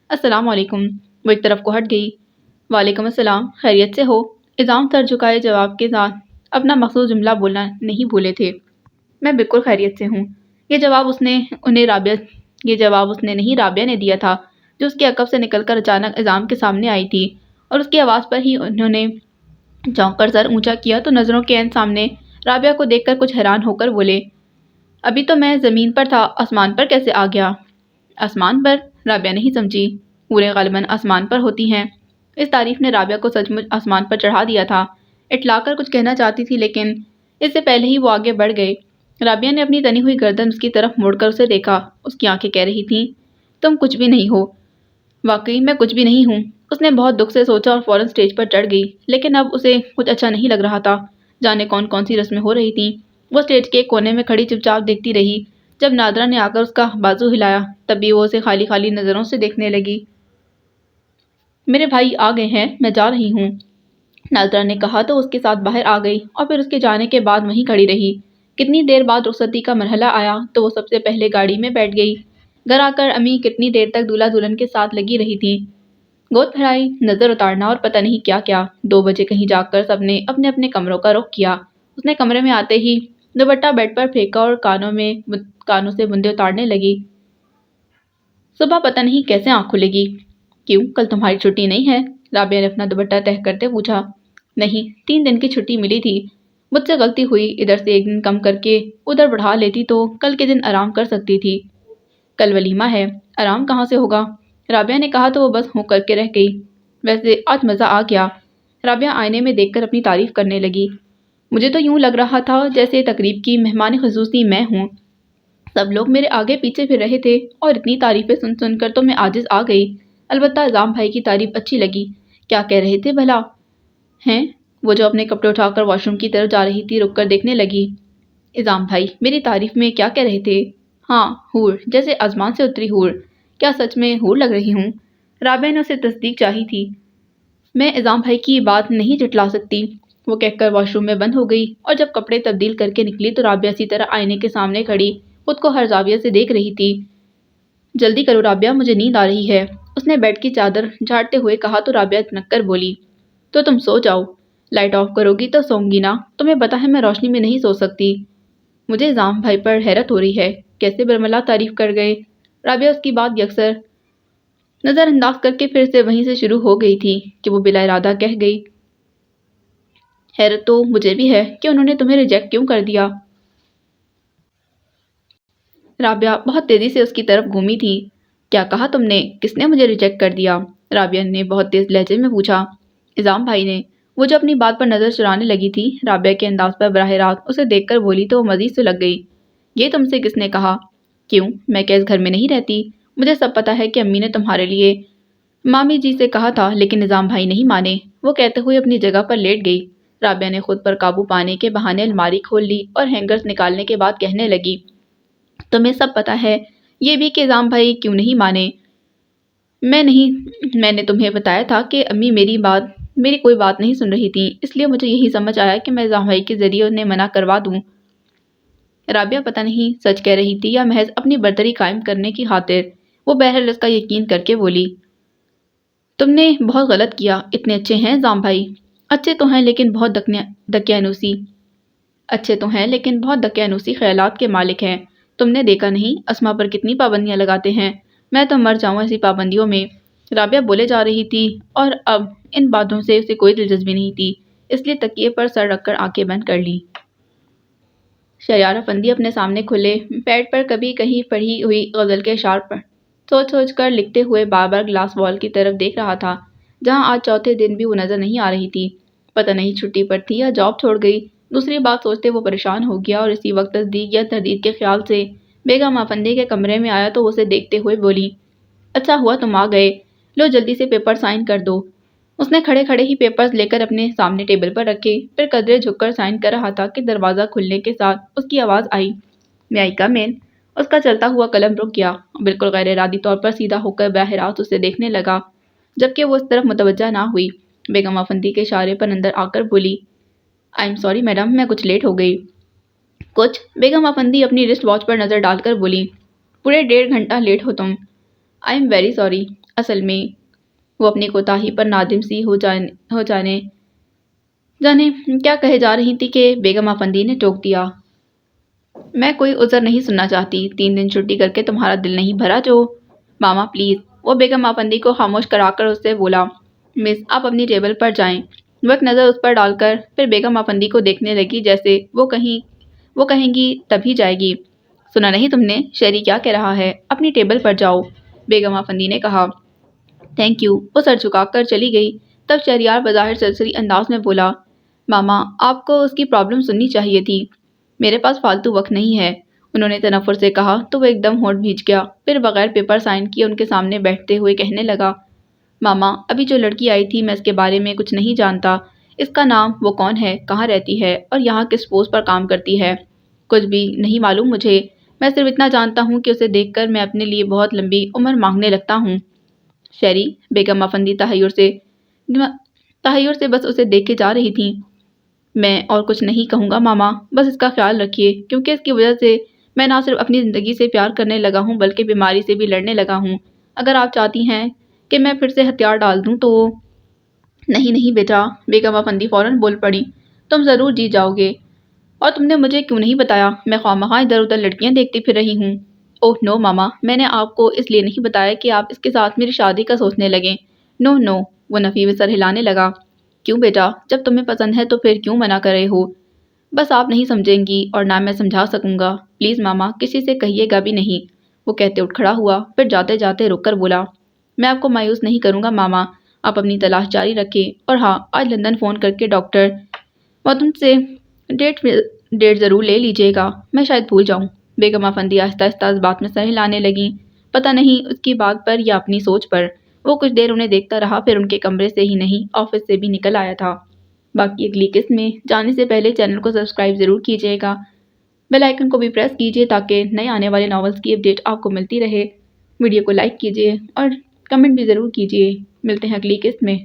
[SPEAKER 1] السلام علیکم۔ وہ ایک طرف کو ہٹ گئی۔ وعلیکم السلام، خیریت سے ہو؟ اعظام سر جھکائے جواب کے ساتھ اپنا مخصوص جملہ بولنا نہیں بھولے تھے، میں بالکل خیریت سے ہوں۔ یہ جواب اس نے نہیں رابعہ نے دیا تھا، جو اس کے عقب سے نکل کر اچانک اعظام کے سامنے آئی تھی، اور اس کی آواز پر ہی انہوں نے چونک کر سر اونچا کیا تو نظروں کے عین سامنے رابعہ کو دیکھ کر کچھ حیران ہو کر بولے، ابھی تو میں زمین پر تھا، آسمان پر کیسے آ گیا؟ آسمان پر؟ رابعہ نہیں سمجھی۔ پورے غالباً آسمان پر ہوتی ہیں۔ اس تعریف نے رابعہ کو سچ مچ آسمان پر چڑھا دیا تھا۔ اٹلا کر کچھ کہنا چاہتی تھی، لیکن اس سے پہلے ہی وہ آگے بڑھ گئے۔ رابعہ نے اپنی تنی ہوئی گردن اس کی طرف موڑ کر اسے دیکھا۔ اس کی آنکھیں کہہ رہی تھیں، تم کچھ بھی نہیں ہو۔ واقعی میں کچھ بھی نہیں ہوں۔ اس نے بہت دکھ سے سوچا اور فوراً اسٹیج پر چڑھ گئی، لیکن اب اسے کچھ اچھا نہیں لگ رہا تھا۔ جانے کون کون سی رسمیں ہو رہی تھیں، وہ اسٹیج کے کونے میں کھڑی چپ چاپ دیکھتی رہی۔ جب نادرا نے آ کر اس کا بازو ہلایا تب بھی وہ اسے خالی خالی نظروں سے دیکھنے لگی۔ میرے بھائی آ گئے ہیں، میں جا رہی ہوں، نادرا نے کہا تو اس کے ساتھ باہر آ گئی اور پھر اس کے جانے کے بعد وہیں کھڑی رہی۔ کتنی دیر بعد رخصتی کا مرحلہ آیا تو وہ سب سے پہلے گاڑی میں بیٹھ گئی۔ گھر آ کر امی کتنی دیر تک دولہا دلہن کے ساتھ لگی رہی تھی، گود بھرائی، نظر اتارنا اور پتہ نہیں کیا کیا۔ 2 بجے کہیں جا کر سب نے اپنے اپنے کمروں کا رخ کیا۔ اس نے کمرے میں آتے ہی دوپٹہ بیڈ پر پھینکا اور کانوں سے بندے اتارنے لگی۔ صبح پتہ نہیں کیسے آنکھ کھلے گی۔ کیوں، کل تمہاری چھٹی نہیں ہے؟ رابعہ نے اپنا دوپٹہ تہہ کرتے پوچھا۔ نہیں، 3 دن کی چھٹی ملی تھی، مجھ سے غلطی ہوئی، ادھر سے 1 دن کم کر کے ادھر بڑھا لیتی تو کل کے دن آرام کر سکتی تھی۔ کل ولیمہ ہے، آرام کہاں سے ہوگا؟ رابعہ نے کہا تو وہ بس ہوں کر کے رہ گئی۔ ویسے آج مزہ آ گیا، رابعہ آئینے میں دیکھ کر اپنی تعریف کرنے لگی۔ مجھے تو یوں لگ رہا تھا جیسے تقریب کی مہمان خصوصی میں ہوں۔ سب لوگ میرے آگے پیچھے پھر رہے تھے اور اتنی تعریفیں سن سن کر تو میں عاجز آ گئی۔ البتہ اعظم بھائی کی تعریف اچھی لگی۔ کیا کہہ رہے تھے بھلا؟ ہیں؟ وہ جو اپنے کپڑے اٹھا کر واش روم کی طرف جا رہی تھی رک کر دیکھنے لگی۔ اعظم بھائی میری تعریف میں کیا کہہ رہے تھے؟ ہاں، حور، جیسے آسمان سے اتری حور۔ کیا سچ میں حور لگ رہی ہوں؟ رابعہ نے اسے تصدیق چاہی تھی۔ میں اعظم بھائی کی بات نہیں جھٹلا سکتی، وہ کہہ کر واش روم میں بند ہو گئی اور جب کپڑے تبدیل کر کے نکلی تو رابعہ اسی طرح آئینے کے سامنے کھڑی خود کو ہر زاویے سے دیکھ رہی تھی۔ جلدی کرو رابعہ، مجھے نیند آ رہی ہے، اس نے بیڈ کی چادر جھاڑتے ہوئے کہا تو رابعہ چنک کر بولی، تو تم سو جاؤ، لائٹ آف کرو گی تو سوؤں گی نا، تمہیں پتہ ہے میں روشنی میں نہیں سو سکتی۔ مجھے اعظم بھائی پر حیرت ہو رہی ہے، کیسے برملا تعریف کر گئے۔ رابعہ اس کی بات یکسر نظر انداز کر کے پھر سے وہیں سے شروع ہو گئی تھی کہ وہ بلا ارادہ کہہ گئی، حیرت تو مجھے بھی ہے کہ انہوں نے تمہیں ریجیکٹ کیوں کر دیا۔ رابعہ بہت تیزی سے اس کی طرف گھومی تھی۔ کیا کہا تم نے؟ کس نے مجھے ریجیکٹ کر دیا؟ رابعہ نے بہت تیز لہجے میں پوچھا۔ اعظم بھائی نے، وہ جو اپنی بات پر نظر چرانے لگی تھی۔ رابعہ کے انداز پر براہ راست اسے دیکھ کر بولی تو وہ مزید سلگ گئی۔ یہ تم سے کس نے کہا؟ کیوں، میں کیا اس گھر میں نہیں رہتی؟ مجھے سب پتہ ہے کہ امی نے تمہارے لیے مامی جی سے کہا تھا لیکن اعظم بھائی نہیں مانے، وہ کہتے ہوئے اپنی جگہ پر لیٹ گئی۔ رابعہ نے خود پر قابو پانے کے بہانے الماری کھول لی اور ہینگرز نکالنے کے بعد کہنے لگی، تمہیں سب پتہ ہے، یہ بھی کہ اعظم بھائی کیوں نہیں مانے؟ میں نے تمہیں بتایا تھا کہ امی میری کوئی بات نہیں سن رہی تھیں، اس لیے مجھے یہی سمجھ آیا کہ میں اعظم بھائی کے ذریعے انہیں منع کروا دوں۔ رابعہ پتہ نہیں سچ کہہ رہی تھی یا محض اپنی برتری قائم کرنے کی خاطر وہ بہرحال اس کا یقین کر کے بولی، تم نے بہت غلط کیا، اتنے اچھے ہیں اعظم بھائی، اچھے تو ہیں لیکن بہت دقیانوسی خیالات کے مالک ہیں۔ تم نے دیکھا نہیں اسما پر کتنی پابندیاں لگاتے ہیں، میں تو مر جاؤں ایسی پابندیوں میں۔ رابعہ بولے جا رہی تھی اور اب ان باتوں سے اسے کوئی دلچسپی نہیں تھی، اس لیے تکیے پر سر رکھ کر آنکھیں بند کر لی۔ شہریار افندی اپنے سامنے کھلے پیڈ پر کبھی کہیں پڑھی ہوئی غزل کے اشعار پر سوچ سوچ کر لکھتے ہوئے بار بار گلاس وال کی طرف دیکھ رہا تھا، جہاں آج چوتھے دن بھی وہ نظر نہیں آ رہی تھی۔ پتہ نہیں چھٹی پر تھی یا جاب چھوڑ گئی۔ دوسری بات سوچتے وہ پریشان ہو گیا اور اسی وقت تصدیق یا تردید کے خیال سے بیگم افندی کے کمرے میں آیا تو اسے دیکھتے ہوئے بولی، اچھا ہوا تم آ گئے، لو جلدی سے پیپر سائن کر دو۔ اس نے کھڑے کھڑے ہی پیپرز لے کر اپنے سامنے ٹیبل پر رکھے، پھر قدرے جھک کر سائن کر رہا تھا کہ دروازہ کھلنے کے ساتھ اس کی آواز آئی، میں آئی کم ان؟ اس کا چلتا ہوا قلم رک گیا، بالکل غیر ارادی طور پر سیدھا ہو کر براہ راست اسے دیکھنے لگا، جبکہ وہ اس طرف متوجہ نہ ہوئی۔ بیگم افندی کے اشارے پر اندر آ کر بولی، آئی ایم سوری میڈم، میں کچھ لیٹ ہو گئی۔ کچھ؟ بیگم افندی اپنی رسٹ واچ پر نظر ڈال کر بولی، پورے 1.5 گھنٹہ لیٹ ہو تم۔ آئی ایم ویری سوری، اصل میں وہ اپنی کوتاہی پر نادم سی ہو جانے کیا کہے جا رہی تھی کہ بیگم افندی نے ٹوک دیا، میں کوئی عذر نہیں سننا چاہتی، 3 دن چھٹی کر کے تمہارا دل نہیں بھرا جو؟ ماما پلیز، وہ بیگم افندی کو خاموش کرا کر اس سے بولا، مس آپ اپنی ٹیبل پر جائیں۔ وہ ایک نظر اس پر ڈال کر پھر بیگم افندی کو دیکھنے لگی جیسے وہ کہیں گی تبھی جائے گی۔ سنا نہیں تم نے شہری کیا کہہ رہا ہے، اپنی ٹیبل پر جاؤ، بیگم افندی نے کہا۔ تھینک یو، وہ سر جھکا کر چلی گئی۔ تب شہریار بظاہر سرسری انداز میں بولا، ماما آپ کو اس کی پرابلم سننی چاہیے تھی، میرے پاس فالتو وقت نہیں ہے۔ انہوں نے تنفر سے کہا تو وہ ایک دم ہونٹ بھیج گیا، پھر بغیر پیپر سائن کیے ان کے سامنے بیٹھتے ہوئے کہنے لگا، ماما ابھی جو لڑکی آئی تھی میں اس کے بارے میں کچھ نہیں جانتا، اس کا نام، وہ کون ہے، کہاں رہتی ہے اور یہاں کس پوسٹ پر کام کرتی ہے، کچھ بھی نہیں معلوم مجھے، میں صرف اتنا جانتا ہوں کہ اسے دیکھ کر میں اپنے لیے بہت لمبی عمر مانگنے لگتا ہوں۔ شیری بیگم افندی تحیر سے بس اسے دیکھے جا رہی تھیں۔ میں اور کچھ نہیں کہوں گا ماما، بس اس کا خیال رکھیے، کیونکہ اس کی وجہ سے میں نہ صرف اپنی زندگی سے پیار کرنے لگا ہوں بلکہ بیماری سے بھی لڑنے لگا ہوں۔ اگر آپ چاہتی ہیں کہ میں پھر سے ہتھیار ڈال دوں تو… نہیں نہیں بیٹا، بیگم افندی فوراً بول پڑی، تم ضرور جیت جاؤ گے۔ اور تم نے مجھے کیوں نہیں بتایا؟ میں خواہ ادھر ادھر لڑکیاں دیکھتی پھر رہی ہوں۔ اوہ نو ماما، میں نے آپ کو اس لیے نہیں بتایا کہ آپ اس کے ساتھ میری شادی کا سوچنے لگیں۔ نو نو، وہ نفی میں سر ہلانے لگا۔ کیوں بیٹا، جب تمہیں پسند ہے تو پھر کیوں منع کر رہے ہو؟ بس آپ نہیں سمجھیں گی اور نہ میں سمجھا سکوں گا۔ پلیز ماما، کسی سے کہیے گا بھی نہیں، وہ کہتے اٹھ کھڑا ہوا، پھر جاتے جاتے رک کر بولا، میں آپ کو مایوس نہیں کروں گا ماما، آپ اپنی تلاش جاری رکھیں، اور ہاں، آج لندن فون کر کے ڈاکٹر وطن سے ڈیٹ ضرور لے لیجیے گا، میں شاید بھول جاؤں۔ بیگم افندی آہستہ آہستہ اس بات میں سر ہلانے لگیں، پتہ نہیں اس کی بات پر یا اپنی سوچ پر۔ وہ کچھ دیر انہیں دیکھتا رہا، پھر ان کے کمرے سے ہی نہیں آفس سے بھی نکل آیا تھا۔ باقی اگلی قسط میں جانے سے پہلے چینل کو سبسکرائب ضرور کیجیے گا، بیل آئیکن کو بھی پریس کیجیے تاکہ نئے آنے والے ناولز کی اپڈیٹ آپ کو ملتی رہے۔ ویڈیو کو لائک کیجیے اور کمنٹ بھی ضرور کیجیے۔ ملتے ہیں اگلی قسط میں۔